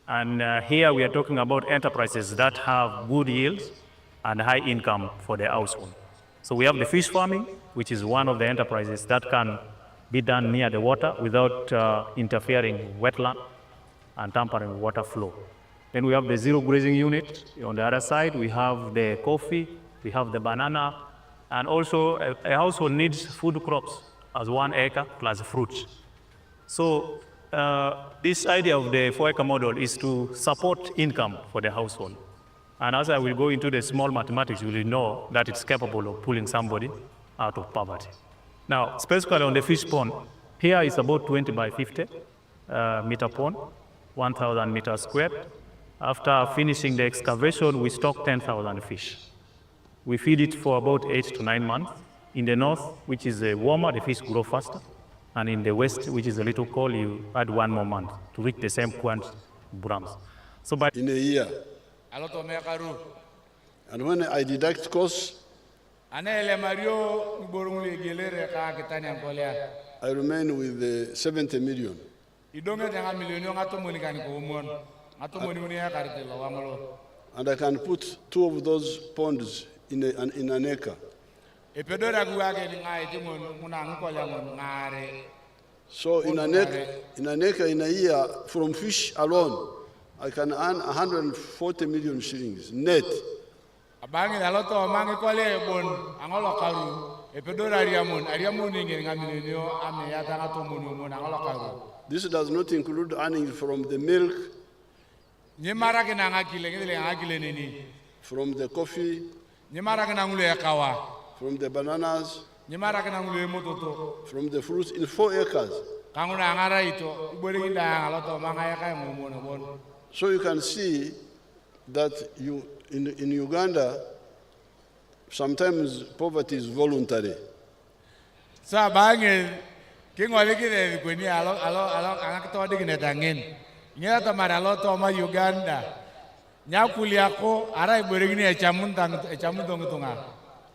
And here we are talking about enterprises that have good yields and high income for their household. So we have the fish farming, which is one of the enterprises that can be done near the water without interfering with wetland and tampering with water flow. Then we have the zero grazing unit. On the other side, we have the coffee, we have the banana, and also a household needs food crops as 1 acre plus fruits. So this idea of the 4-acre model is to support income for the household. And as I will go into the small mathematics, you will know that it's capable of pulling somebody out of poverty. Now, specifically on the fish pond, here is about 20 by 50 meter pond, 1,000 meters squared. After finishing the excavation, we stock 10,000 fish. We feed it for about 8 to 9 months. In the north, which is warmer, the fish grow faster. And in the west, which is a little cold, you add 1 more month to reach the same quantity of grams. So by in a year. And when I deduct costs, I remain with the 70 million. And I can put 2 of those ponds in an acre. So in an acre in a year, from fish alone, I can earn 140 million shillings net. This does not include earnings from the milk, from the coffee, from the bananas, from the fruits in 4 acres. So you can see that in Uganda, sometimes poverty is voluntary.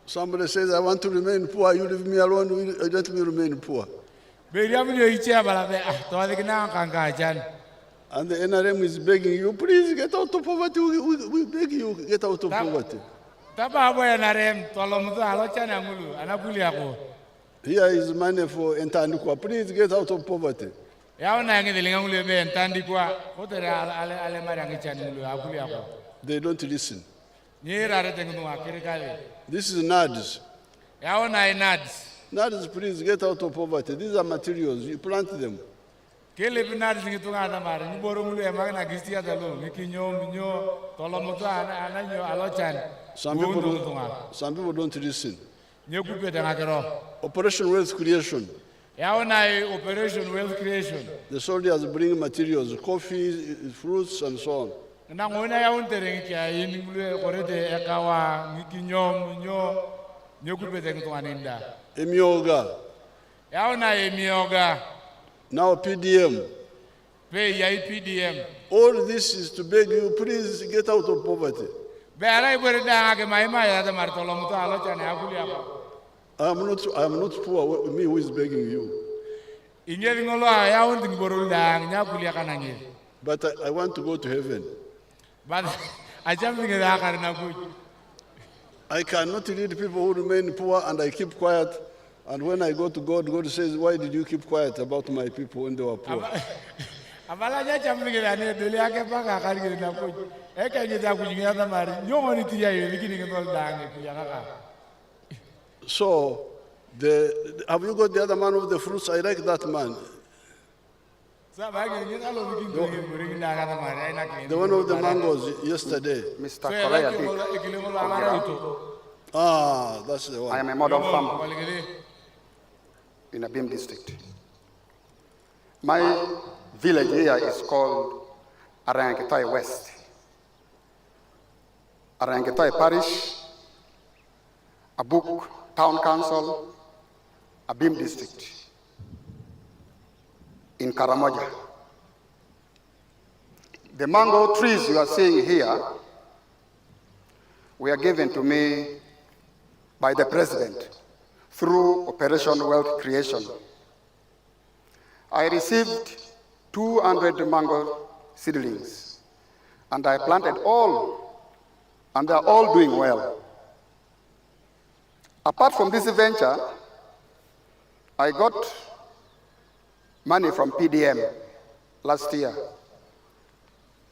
Somebody says, I want to remain poor, you leave me alone, let me remain poor. And the NRM is begging you, please get out of poverty, we beg you, get out of poverty. Here is money for Entandikwa, please get out of poverty. They don't listen. This is NADS. NADS, please get out of poverty. These are materials, you plant them. Some people don't listen. Operation Wealth Creation. The soldiers bring materials, coffee, fruits, and so on. Emioga. Now PDM. All this is to beg you, please get out of poverty. I'm not poor, me who is begging you. But I want to go to heaven. I cannot lead people who remain poor and I keep quiet. And when I go to God, God says, why did you keep quiet about my people when they were poor? So, have you got the other man of the fruits? I like that man. The one of the mangoes yesterday. Mr. Korea, That's the one. I am a model farmer in Abim district. My village here is called Arangetai West. Arangetai Parish, Abuk Town Council, Abim district in Karamoja. The mango trees you are seeing here were given to me by the President through Operation Wealth Creation. I received 200 mango seedlings, and I planted all, and they're all doing well. Apart from this venture, I got money from PDM last year.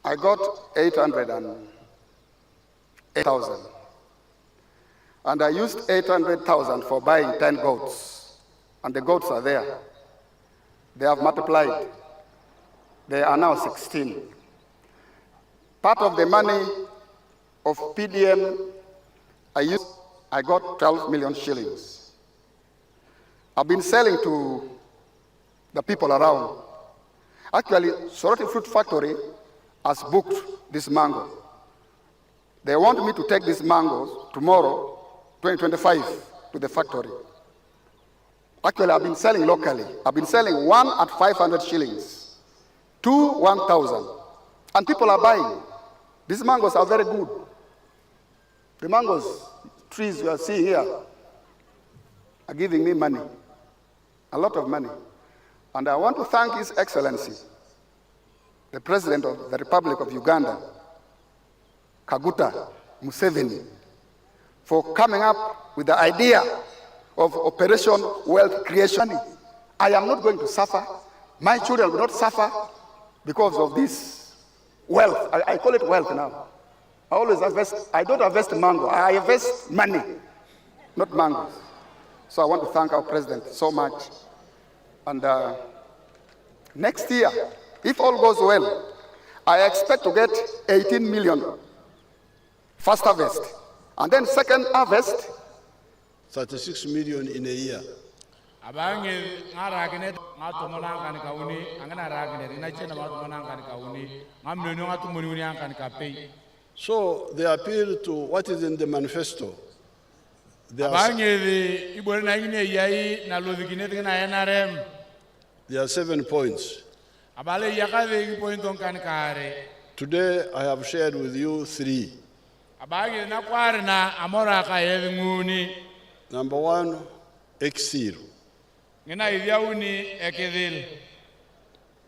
I got 808,000. And I used 800,000 for buying 10 goats. And the goats are there. They have multiplied. They are now 16. Part of the money of PDM I got 12 million shillings. I've been selling to the people around. Actually, Soroti Fruit Factory has booked this mango. They want me to take these mangoes tomorrow, 2025, to the factory. Actually, I've been selling locally. I've been selling one at 500 shillings, 2 1,000. And people are buying. These mangoes are very good. The mangoes trees you are seeing here, are giving me money, a lot of money. And I want to thank His Excellency, the President of the Republic of Uganda, Kaguta Museveni, for coming up with the idea of Operation Wealth Creation. I am not going to suffer. My children will not suffer because of this wealth. I call it wealth now. I always harvest, I don't harvest mango, I harvest money, not mangoes. So I want to thank our president so much. And next year, if all goes well, I expect to get 18 million first harvest. And then second harvest, 36 million in a year. So they appeal to what is in the manifesto. There are 7 points. Today I have shared with you 3. Number 1, exil.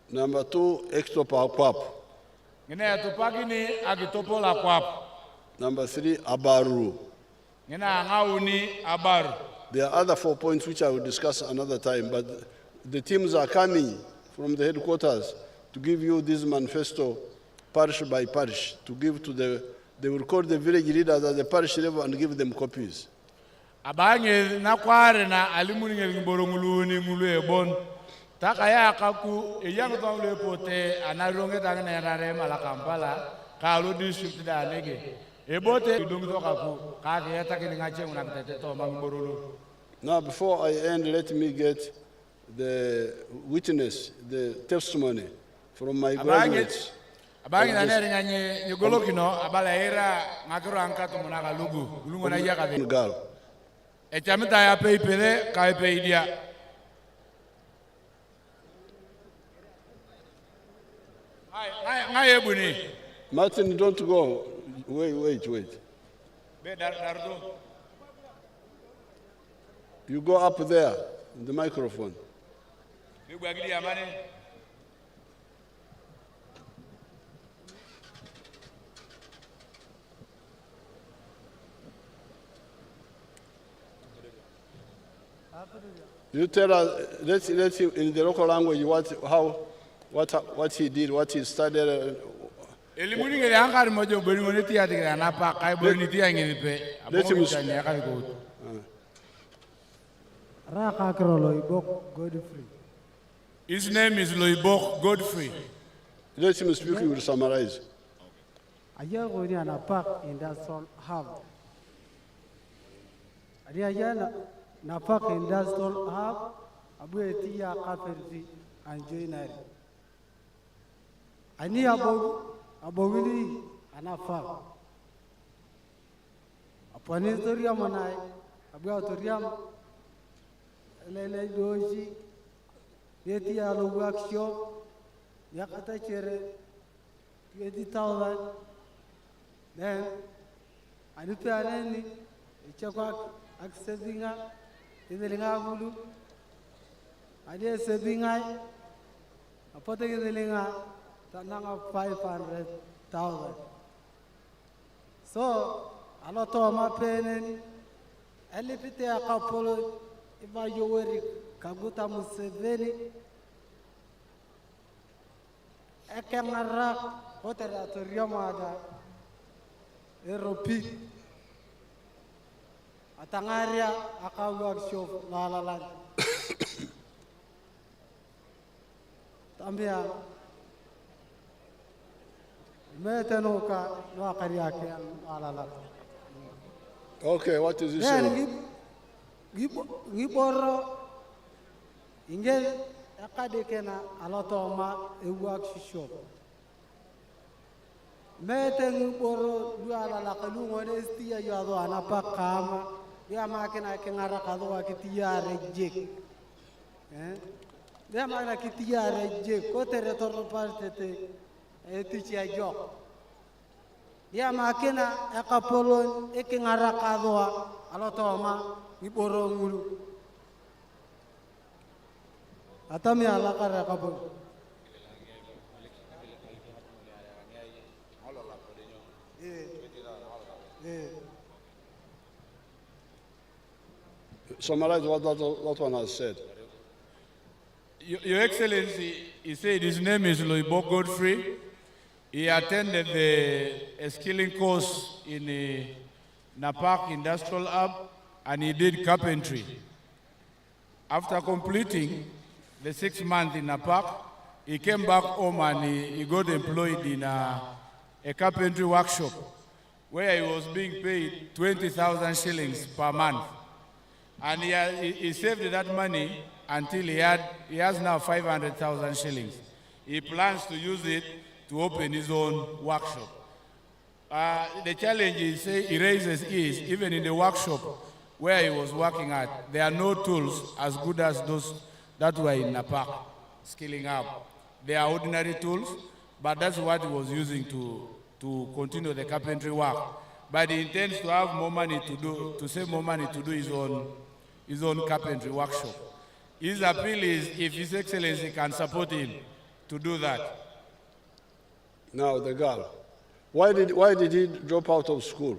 Number 2, extopakwap. Number 3, abaru. There are other 4 points which I will discuss another time, but the teams are coming from the headquarters to give you this manifesto parish by parish, to give to they will call the village leaders at the parish level and give them copies. Now, before I end, let me get the witness, the testimony from my graduates. Martin, don't go. Wait. You go up there, in the microphone. You tell us, let's him in the local language what he did, what he studied. Let him speak. His name is Loibok Godfrey. Let him speak, he will summarize. Napak industrial hub, abuetia kaperti anjoinari. Ani abowili anafa. Apone toriam manai, abu toriam lele doji, yetia lo workshop, yakata chere, 20,000. Then anipe aneni, ichakwa accessing Idelinga Gulu, Ade Sebingai, a Potagilinga, Tananga 500,000. So, a lot of my pen, Elipite a couple, if I Yoweri Kaguta Museveni, Ekamara, Hotera to Riamada, Europe. Atangaria aka workshop la tambia metenoka no akariake la. Okay, what is this? Giboro ingel akadekena alotoma e workshop. Meten boro duala la kalungo estia yado anapakama. Dia makina kengara kadwa kitiare jek. Dia makina kitiare jek. Kote retorno parte te etichia jok. Dia makina ekapolon ekengara kadwa alotoma iboro ngulu. Atami ala kare kapo. Summarize what that one has said. Your Excellency, he said his name is Loibo Godfrey. He attended the skilling course in Napak Industrial Hub, and he did carpentry. After completing the 6 months in Napak, he came back home and he got employed in a carpentry workshop where he was being paid 20,000 shillings per month. And he saved that money until he has now 500,000 shillings. He plans to use it to open his own workshop. The challenge he raises is, even in the workshop where he was working at, there are no tools as good as those that were in Napak, skilling up. They are ordinary tools, but that's what he was using to continue the carpentry work. But he intends to have more money to save more money to do his own carpentry workshop. His appeal is if His Excellency can support him to do that. Now the girl, why did he drop out of school?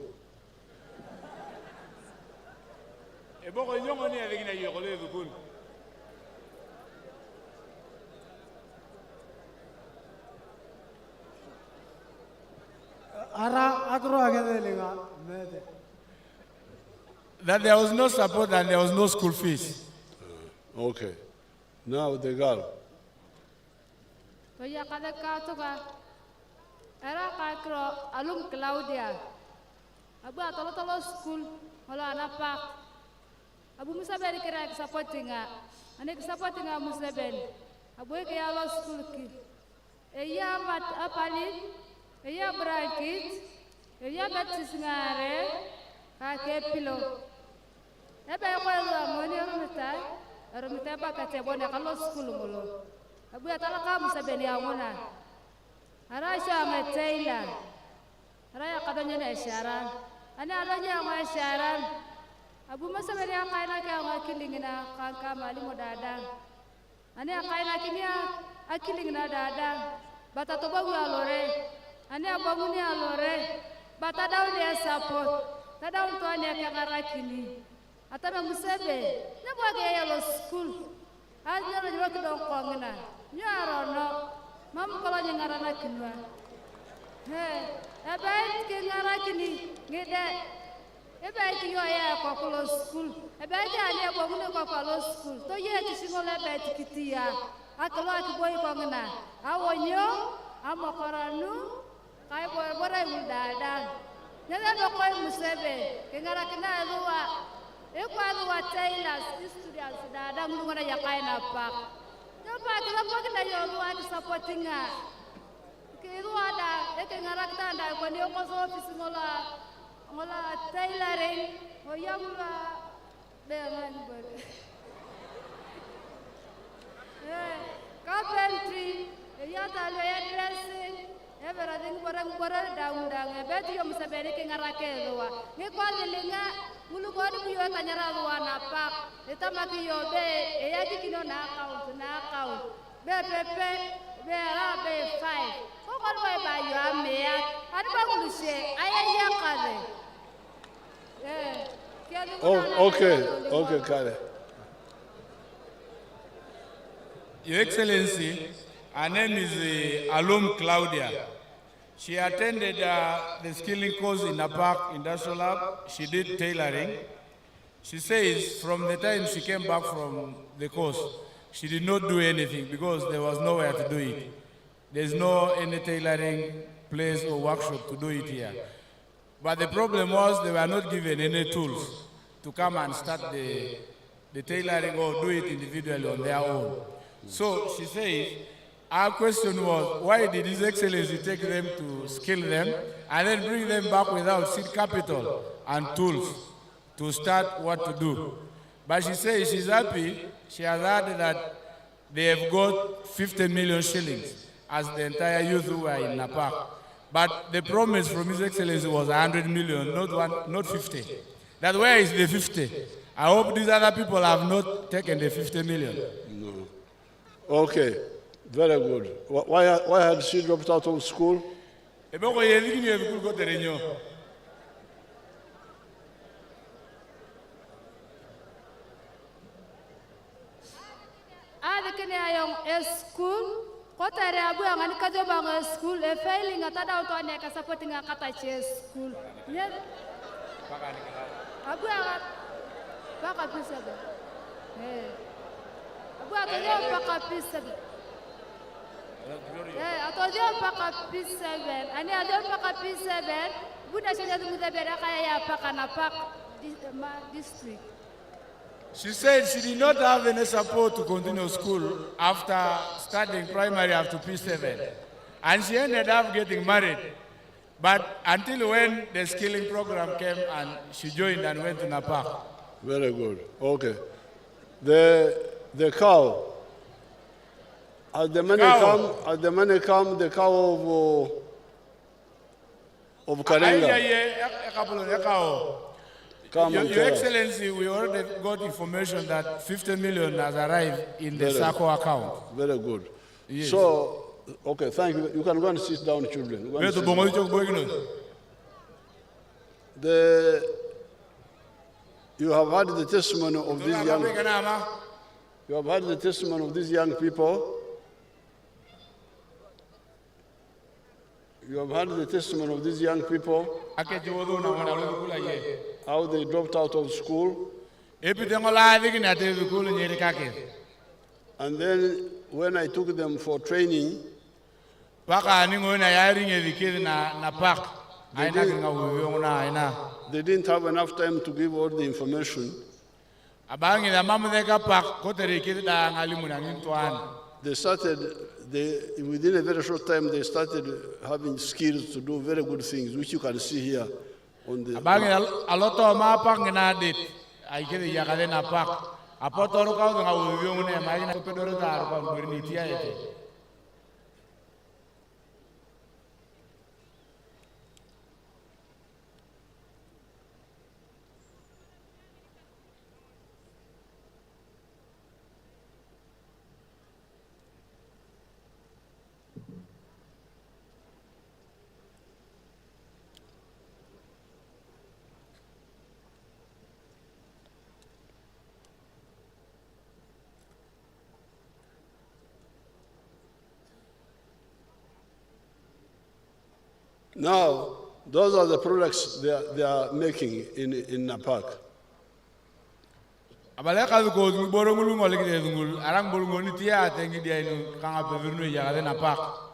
That there was no support and there was no school fees. Okay. Now the girl. Era kakro alum Claudia. Abu atolo school hola Napak. Abu Museveni kira supportinga. Ane supportinga Museveni. Abu ke alo school ki. Eya mat apalin. Eya bracket. Eya batis ngare. Kake pilo. Ebe ko amoni rumita ba ka tebone kalo school mulo. Abu atala ka Museveni angona. Arasha Taylor. Araya kadonya na isyaran. Ana adonya ang isyaran. Abu Museveni akaina ka ang akilingina kanka mali mo dadang. Ana akaina kinya akilingina dadang. Bata to bagu alore. Ana bagu ni alore. Bata daw dia support. Tadaw to ane ka ngarakini. Atama Museveni. Na bwage yalo school. Aja ro jwa kidong kongina. Nyaro no. Mam kalau nyengara na kinwa. Abait kengara kini ngede. Abait yo ya kwa kulo school. Abait ali kwa kulo kwa kulo school. To ye tisingola abait kitia. Akalo akiboy kwa ngana. Awonyo amokoranu kai bora ngudada. Nyala bakoi Museveni kengara kina ruwa. Ekwa ruwa tailors students dada ngungona yakai na pak. Napa kila pagi dah yo luar supporting ah. Kira ada, ngarak tanda ko niyo ko sa office ngola tailoring, o yang mula dengan ber. Carpentry, ya talo ya dressing, everything barang daung-daung. Beti yo Museveni ngarake luar. Ngiko lilinga mulu ko di buyo tanyara luar Napak. Eta maki yo be, ya dikino na account. Be ara be 5. Ko ko boy ba yo amea. Ani ba ngulusie, aya kale. Oh, okay, Kare. Your Excellency, her name is Alum Claudia. She attended the skilling course in Napak Industrial Hub. She did tailoring. She says from the time she came back from the course, she did not do anything because there was nowhere to do it. There's no any tailoring place or workshop to do it here. But the problem was they were not given any tools to come and start the tailoring or do it individually on their own. So she says, our question was, why did His Excellency take them to skill them and then bring them back without seed capital and tools to start what to do? But she says she's happy. She has heard that they have got 15 million shillings as the entire youth who were in Napak. But the promise from His Excellency was 100 million, not 50. That where is the 50? I hope these other people have not taken the 50 million. No. Okay, very good. Why had she dropped out of school? Adikene ayong school, kotere abu yang ani kajo bang school, failing ata daw to ane ka supporting kata school. Yes. Abu yang baka pisa be. Abu atojo baka pisa be. Atojo baka pisa be. Ani atojo baka pisa be. Buda shanya dumuda be kaya ya paka na pak district. She said she did not have any support to continue school after studying primary after P7. And she ended up getting married. But until when the skilling program came and she joined and went to Napak. Very good. Okay. The cow. As the money come, the cow of Karenga. Your Excellency, we already got information that 50 million has arrived in the SACCO account. Very good. Yes. So, okay, thank you. You can go and sit down, children. You have heard the testimony of these young. You have heard the testimony of these young people. You have heard the testimony of these young people. How they dropped out of school. And then when I took them for training, they didn't have enough time to give all the information. They started, within a very short time, they started having skills to do very good things, which you can see here. On the Now, those are the products they are making in Napak.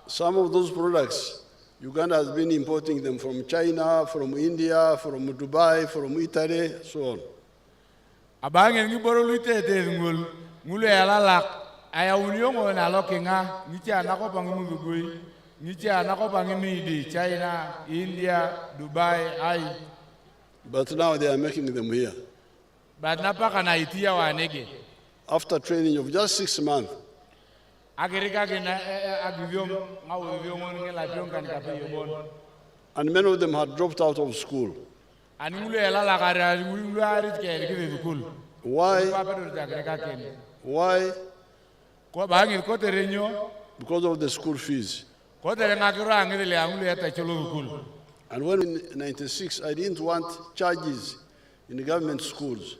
Some of those products, Uganda has been importing them from China, from India, from Dubai, from Italy, so on. China, India, Dubai, but now they are making them here. After training of just 6 months. And many of them had dropped out of school. Why? Why? Because of the school fees. And when in '96, I didn't want charges in the government schools.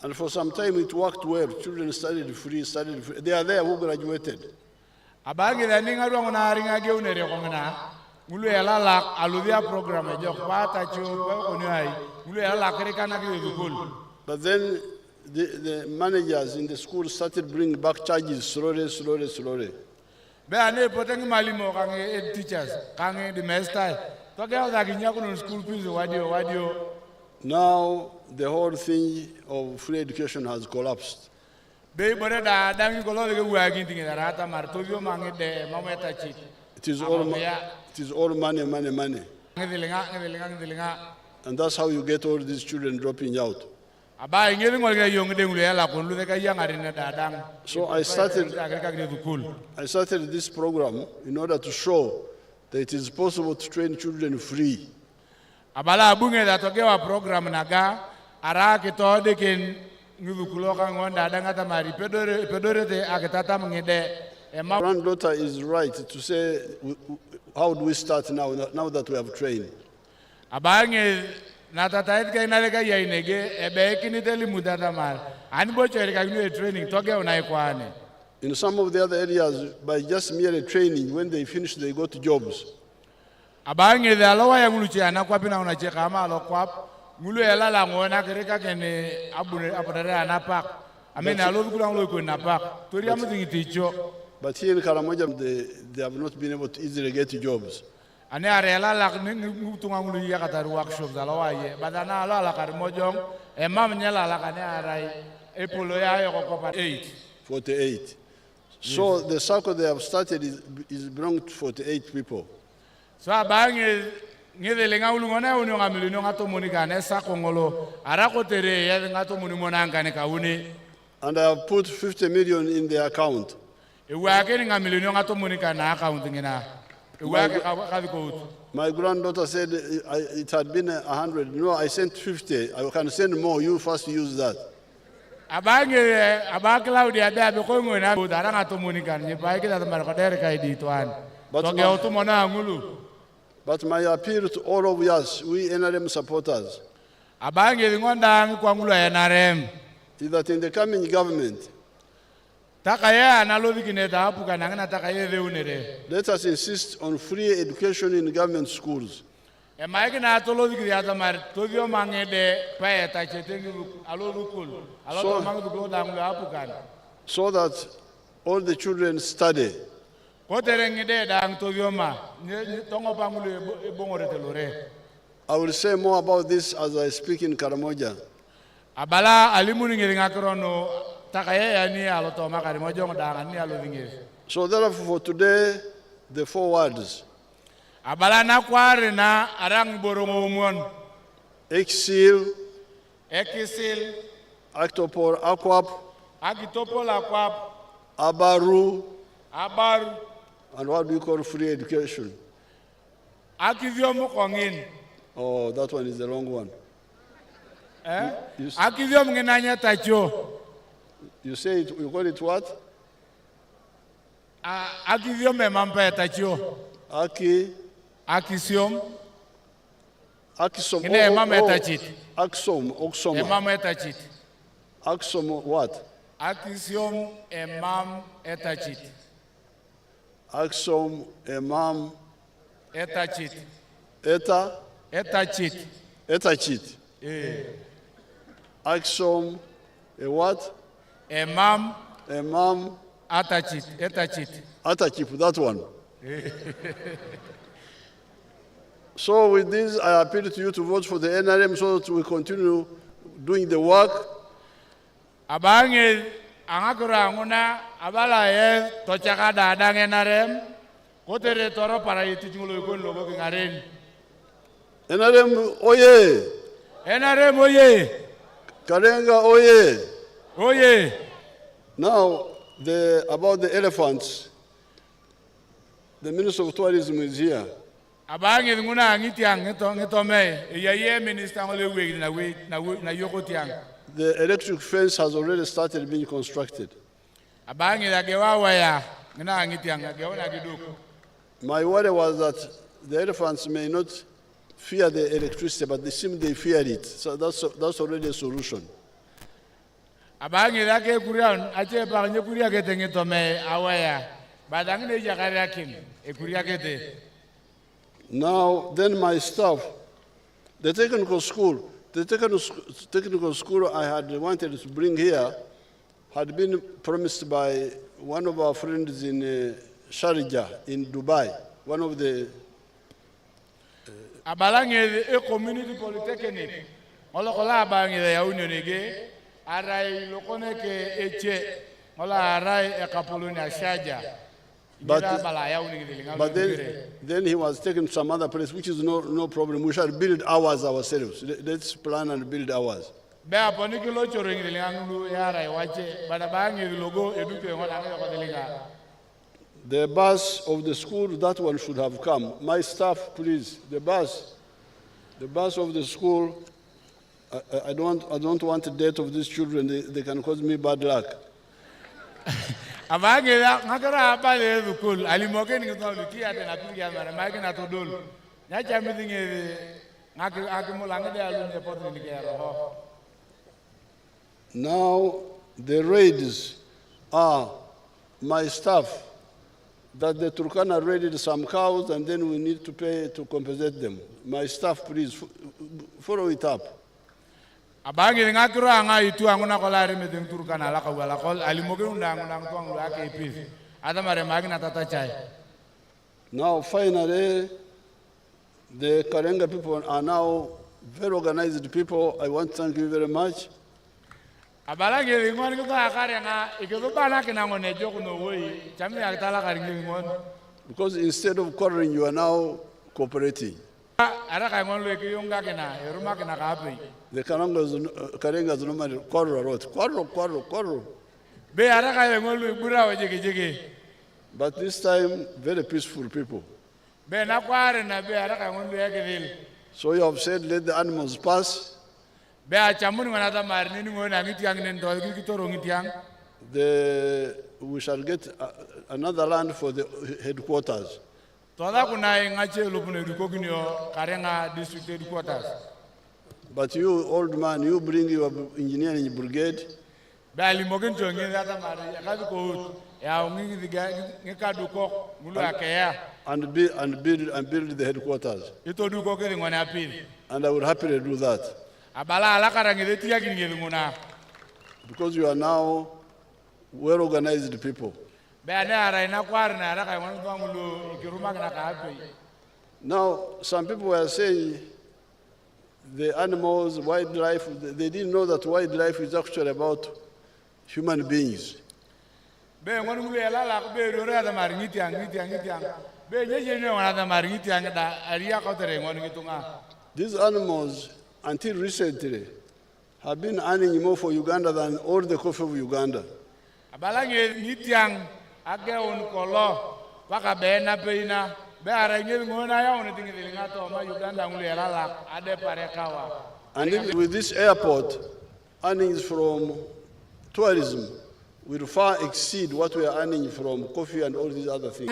And for some time it worked well. Children studied free, They are there who graduated. But then the managers in the school started bringing back charges slowly. Now the whole thing of free education has collapsed. It is all money. And that's how you get all these children dropping out. So I started this program in order to show that it is possible to train children free. Abala bunge da togewa program naga ara kito dekin ngukulo kangonda dangata mari pedore te akitata mngede. My granddaughter is right to say, how do we start now that we have trained? Abange natatait kay nalega yainege ebe kiniteli mudata mar. Anbo chere kagnu training toge unai kwane. In some of the other areas, by just mere training, when they finish, they go to jobs. Abange the alowa ya nguluchi anakwapina unacheka ama alokwap ngulu ela la ngona kereka kene abunere anapak. Amene alobi kula ngulu ko napak. Tori amuzingiticho. But here in Karamoja, they have not been able to easily get jobs. Ane arela la ngutunga ngulu ya kataru workshops alowa ye. Badana alo la Karamojong emam nyala la kane arai epolo ya yo kopa 48. So the circle they have started is belong to 48 people. So abange ngedele ngulu ngona unu ngamili ngato monika ne sakongolo arako tere ya ngato muni monanga ne kauni. And I have put 50 million in their account. My granddaughter said it had been 100. No, I sent 50. I can send more. You first use that. But my appeal to all of us, we NRM supporters, is that in the coming government, let us insist on free education in government schools. So that all the children study. I will say more about this as I speak in Karamoja. So therefore for today, the 4 words. Exil, Actopol Aquap, Abaru, and what do you call free education? Oh, that one is the wrong one. You say it, you call it what? Akisiom, Axom what? Akisiom emam etachit. Axom emam etachit. Etachit. Axom what? Emam etachit. Atachit, that one. So with this, I appeal to you to vote for the NRM so that we continue doing the work. Abange angakura nguna abala ye tochaka dadang NRM kotere toro para yitichungulo ikon logo kingaren. NRM oye. NRM oye. Karenga oye. Oye. Now about the elephants. The Minister of Tourism is here. Abange nguna ngitiang ngitome ye minister ngole we na yokotiang. The electric fence has already started being constructed. My worry was that the elephants may not fear the electricity, but they seem they fear it. So that's already a solution. Now, then my staff, the technical school I had wanted to bring here had been promised by one of our friends in Sharjah, in Dubai, one of the... Abalange a community polytechnic. Olokola abange ya unionege arai lokoneke eche ola arai e kapuluna Sharjah. But then he was taken to some other place, which is no problem. We shall build ours ourselves. Let's plan and build ours. The bus of the school, that one should have come. My staff, please, the bus. The bus of the school, I don't want the death of these children. They can cause me bad luck. Abange la ngakara apa le dukul alimoke ni ngto luki ate na kuya mara magi na todol. Nya chami dinge ngakimulanga de alu ne pot ni kero. Now the raids are my staff that the Turkana raided some cows and then we need to pay to compensate them. My staff, please follow it up. Abangi ngakiro anga itu anguna kolari medeng Turkana la kawala kol alimoke undang tuang lu ake ipis. Ada mare magi na tata chai. Now finally, the Karenga people are now very organized people. I want to thank you very much. Abalangi ngwan ko Karenga ikedo bana kinangone joku no woi chami akitala karingi ngwan. Because instead of quarreling, you are now cooperating. The Karengas normally quarrel a lot. Quarrel. But this time, very peaceful people. So you have said, let the animals pass. We shall get another land for the headquarters. But you, old man, you bring your engineering brigade. And build the headquarters. And I would happily do that. Because you are now well organized people. Now, some people were saying the animals, wildlife, they didn't know that wildlife is actually about human beings. These animals, until recently, have been earning more for Uganda than all the coffee of Uganda. And with this airport, earnings from tourism will far exceed what we are earning from coffee and all these other things.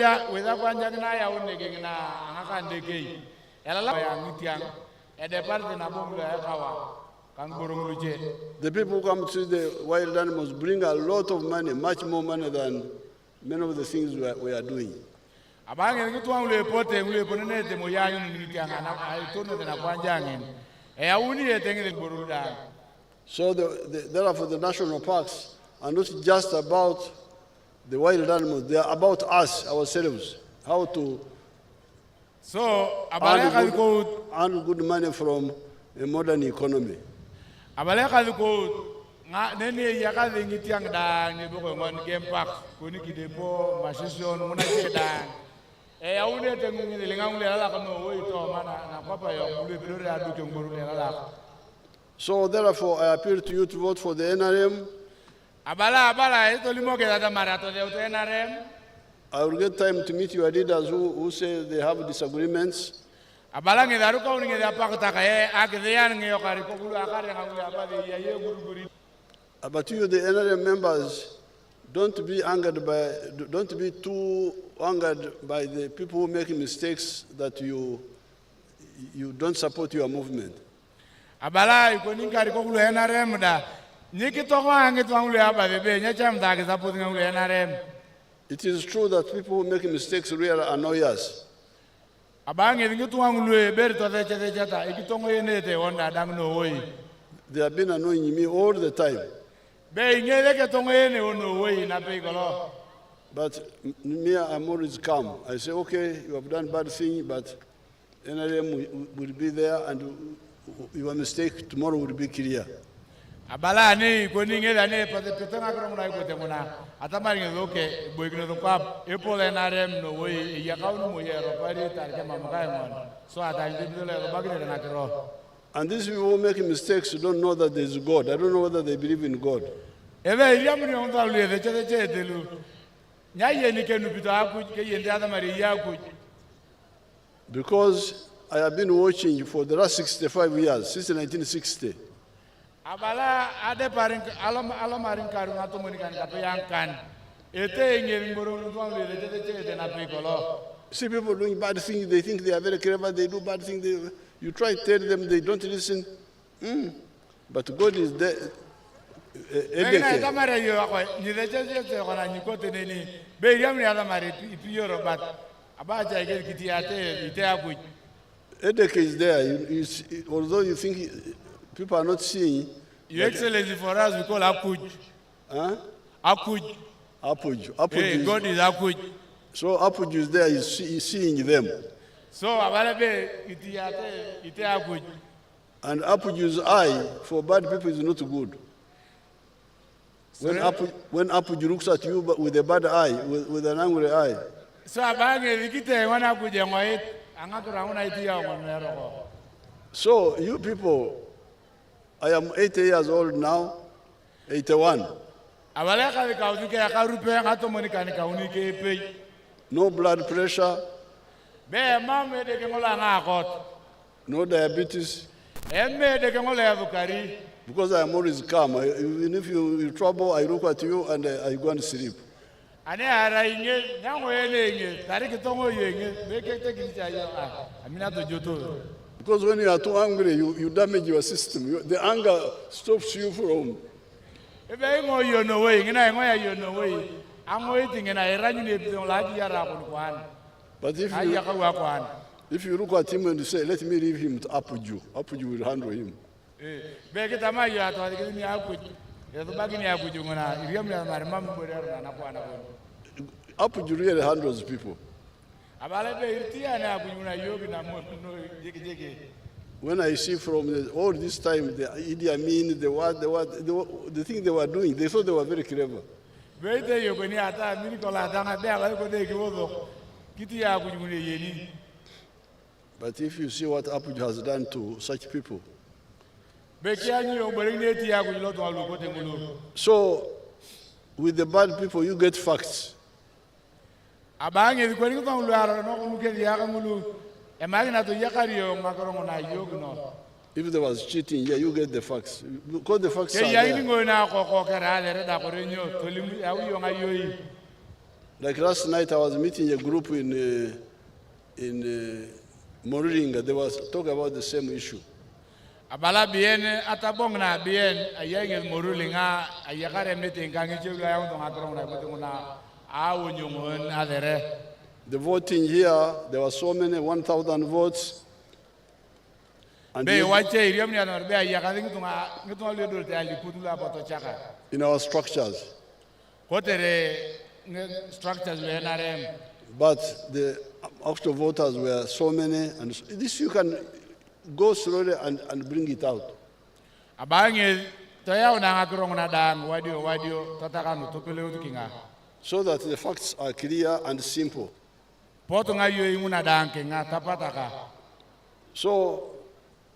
The people who come to the wild animals bring a lot of money, much more money than many of the things we are doing. So therefore the national parks are not just about the wild animals, they are about us, ourselves, how to earn good money from a modern economy. So therefore I appeal to you to vote for the NRM. I will get time to meet your leaders who say they have disagreements. But you, the NRM members, don't be too angered by the people who make mistakes that you don't support your movement. It is true that people who make mistakes really annoy us. They have been annoying me all the time. But me, I'm always calm. I say, okay, you have done bad thing, but NRM will be there and your mistake tomorrow will be clear. So the And these people who make mistakes don't know that there is God. I don't know whether they believe in God. Because I have been watching for the last 65 years, since 1960. Abala ade paring alam maring karung atau monikan kapayangkan. Ete ingin burung tuang lele tete na pikolo. See people doing bad things, they think they are very clever, they do bad things. You try to tell them, they don't listen. But God is there. Ega kamera yo ako ni leche se kona ni kote neni. Be yam ni ala mari ipiyoro bat. Abaja igel kitiate ite abuj. Edeke is there. Although you think people are not seeing. Your Excellency, for us we call Akuj. Huh? Akuj. Apuj. God is Akuj. So Apuj is there, he's seeing them. So Abalabe ite Akuj. And Apuj's eye for bad people is not good. When Apuj looks at you with a bad eye, with an angry eye. So Abange vikite wana Akuj ngoit angatura una ite ya ngomero. So you people, I am 80 years old now, 81. No blood pressure, no diabetes, because I am always calm. Even if you're in trouble, I look at you and I go and sleep. Because when you are too angry, you damage your system. The anger stops you from. But if you look at him and you say, let me leave him to Apuju, Apuju will handle him. Apuju really handles people. When I see from all this time, the Idi Amin, the thing they were doing, they thought they were very clever. But if you see what Apuj has done to such people. So, with the bad people, you get facts. If there was cheating, yeah, you get the facts. Because the facts are there. Like last night, I was meeting a group in Moriringa. They were talking about the same issue. Abala bien atabong na bien ayeng morulinga ayakare meeting kangi chula yang tong atrong na kutunguna awunyungun adere. The voting here, there were so many 1,000 votes. And in our structures. But the actual voters were so many, and this you can go slowly and bring it out. So that the facts are clear and simple. So,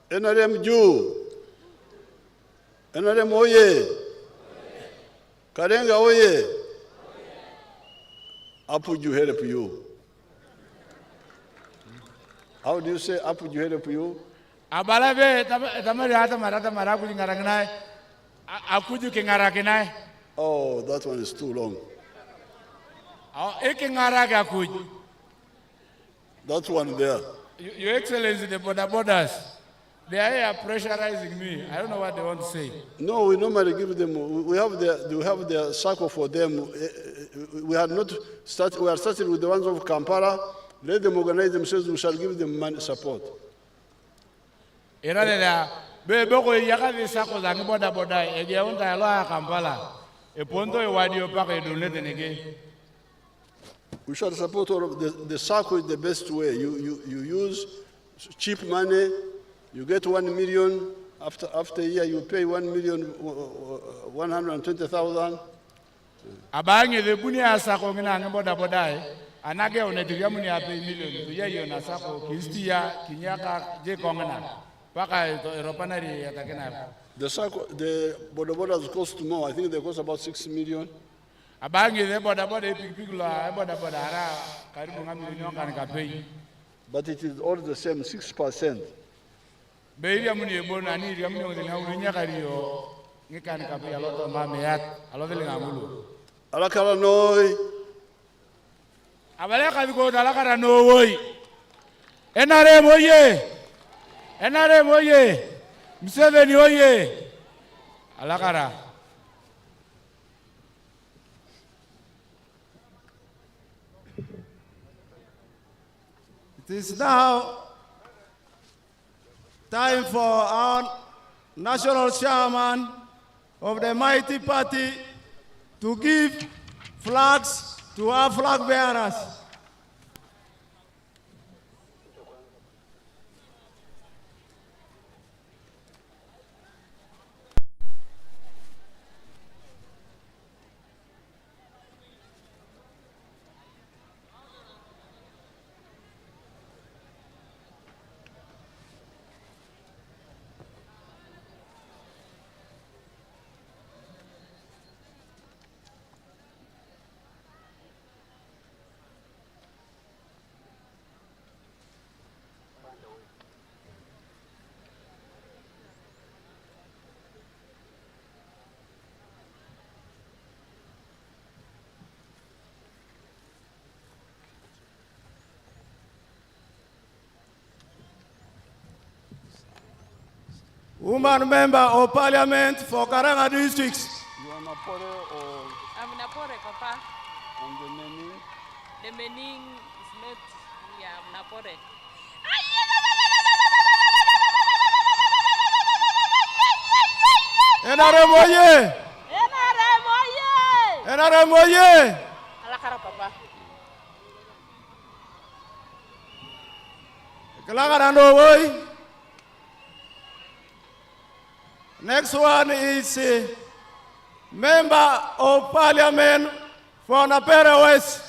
NRM Jew, NRM Oye, Karenga Oye, Apuju help you. How do you say Apuju help you? Oh, that one is too long. That one there. Your Excellency, the borders, they are pressurizing me. I don't know what they want to say. No, we normally give them. We have their circle for them. We are not start. We are starting with the ones of Kampala. Let them organize themselves. We shall give them money support. We shall support all of the circle is the best way. You use cheap money, you get 1 million, after a year you pay 1,120,000. Abange the bunia sako ngina ngboda bodai anage onetiria muni ape million to ye na sako kistia kinyaka je kongana paka europanari yatakena. The borders cost more. I think they cost about 6 million. Abange the border pigula border ara karibu ngam million kan ka pay. but it is all the same, 6%. Beria muni bona ni ria muni ngene ngulunya kario ngikan ka ya loto mameat alo vele ngamulu. Alakara noi. Abale ka biko alakara no woi. Enare moye. Enare moye. Museveni oye. Alakara. It is now time for our national chairman of the mighty party to give flags to our flag bearers. Woman member of parliament for Karenga districts. You are Napore or? I'm Napore, Papa. And the meaning? The meaning is not, yeah, I'm Napore. Enare moye! Enare moye! Enare moye! Alakara, Papa. Kalakara no boy. Next one is member of parliament for Napere West.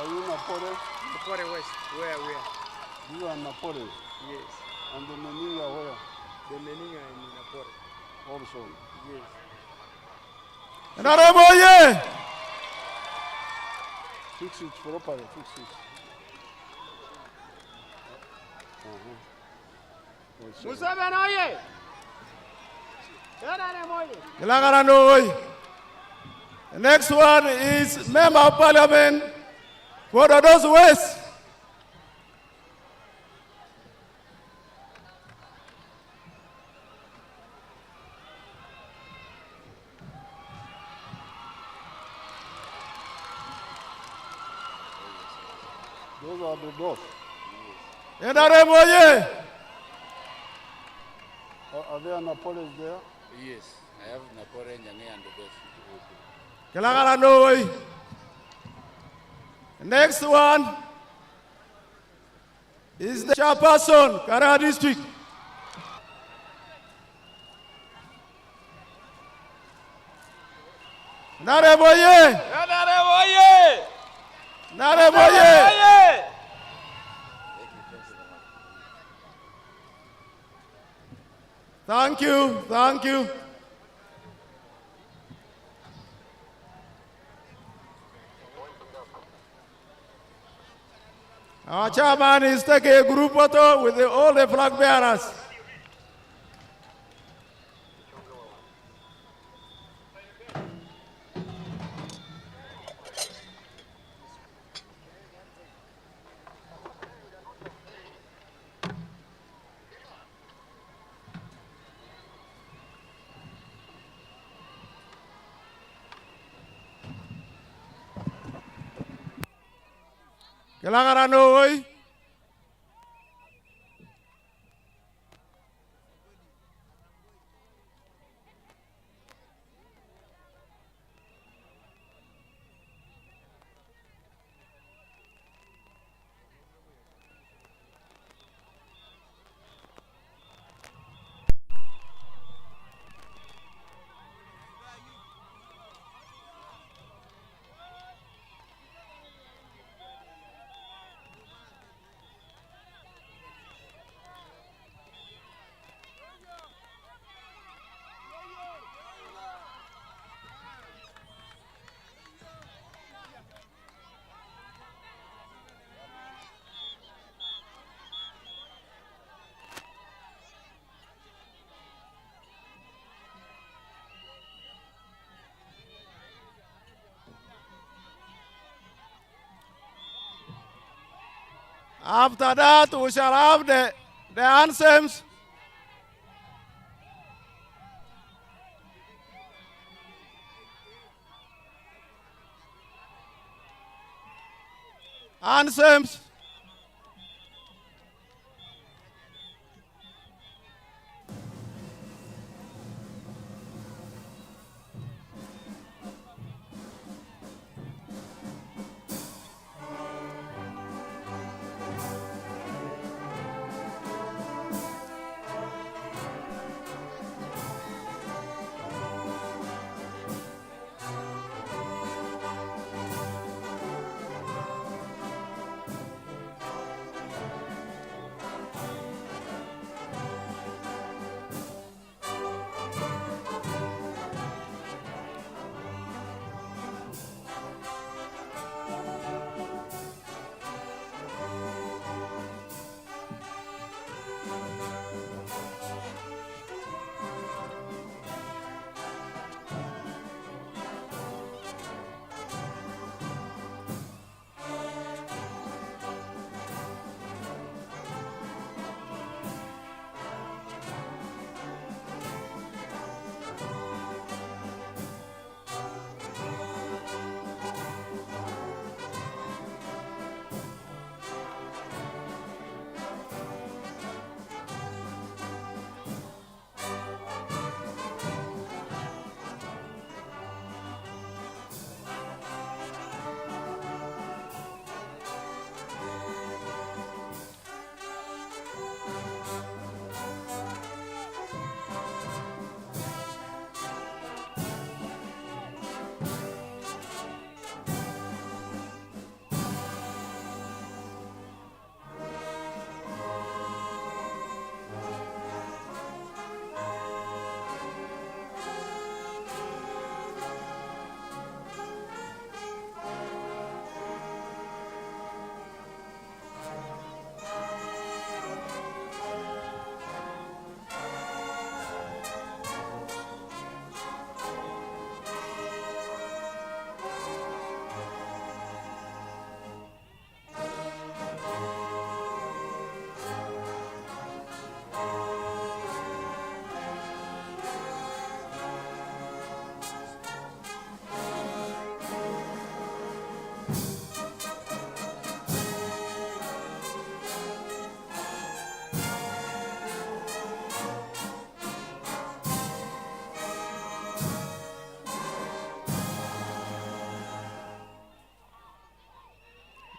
Are you Napore? Napore West. Where? You are Napore? Yes. And the meaning are where? The meaning are in Napore. Also? Yes. Enare moye! Fix it properly, fix it. Museveni oye! Enare moye! Kalakara no boy. The next one is member of parliament for those West. Those are the doors. Enare moye! Are there Napoles there? Yes, I have Napore, Nyange, and the best. Kalakara no boy. Next one is the chairperson, Karenga district. Enare moye! Enare moye! Enare moye! Thank you, thank you. Our chairman is taking a group photo with all the flag bearers. Kalakara no boy. After that, we shall have the anthems. Anthems.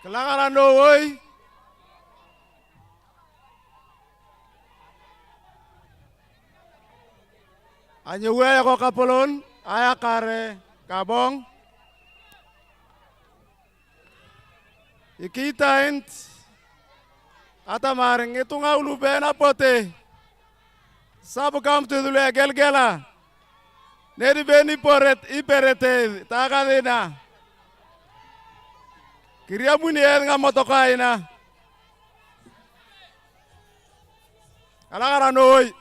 Kalangara no way. Anyuwe ko kapolon aya kare kabong. Ikita ent atamaring itong ulube na pote. Sabu kam tudule gelgela. Neri beni poret iperete takadina. Kiria muni nga motokaina. Kalangara no way.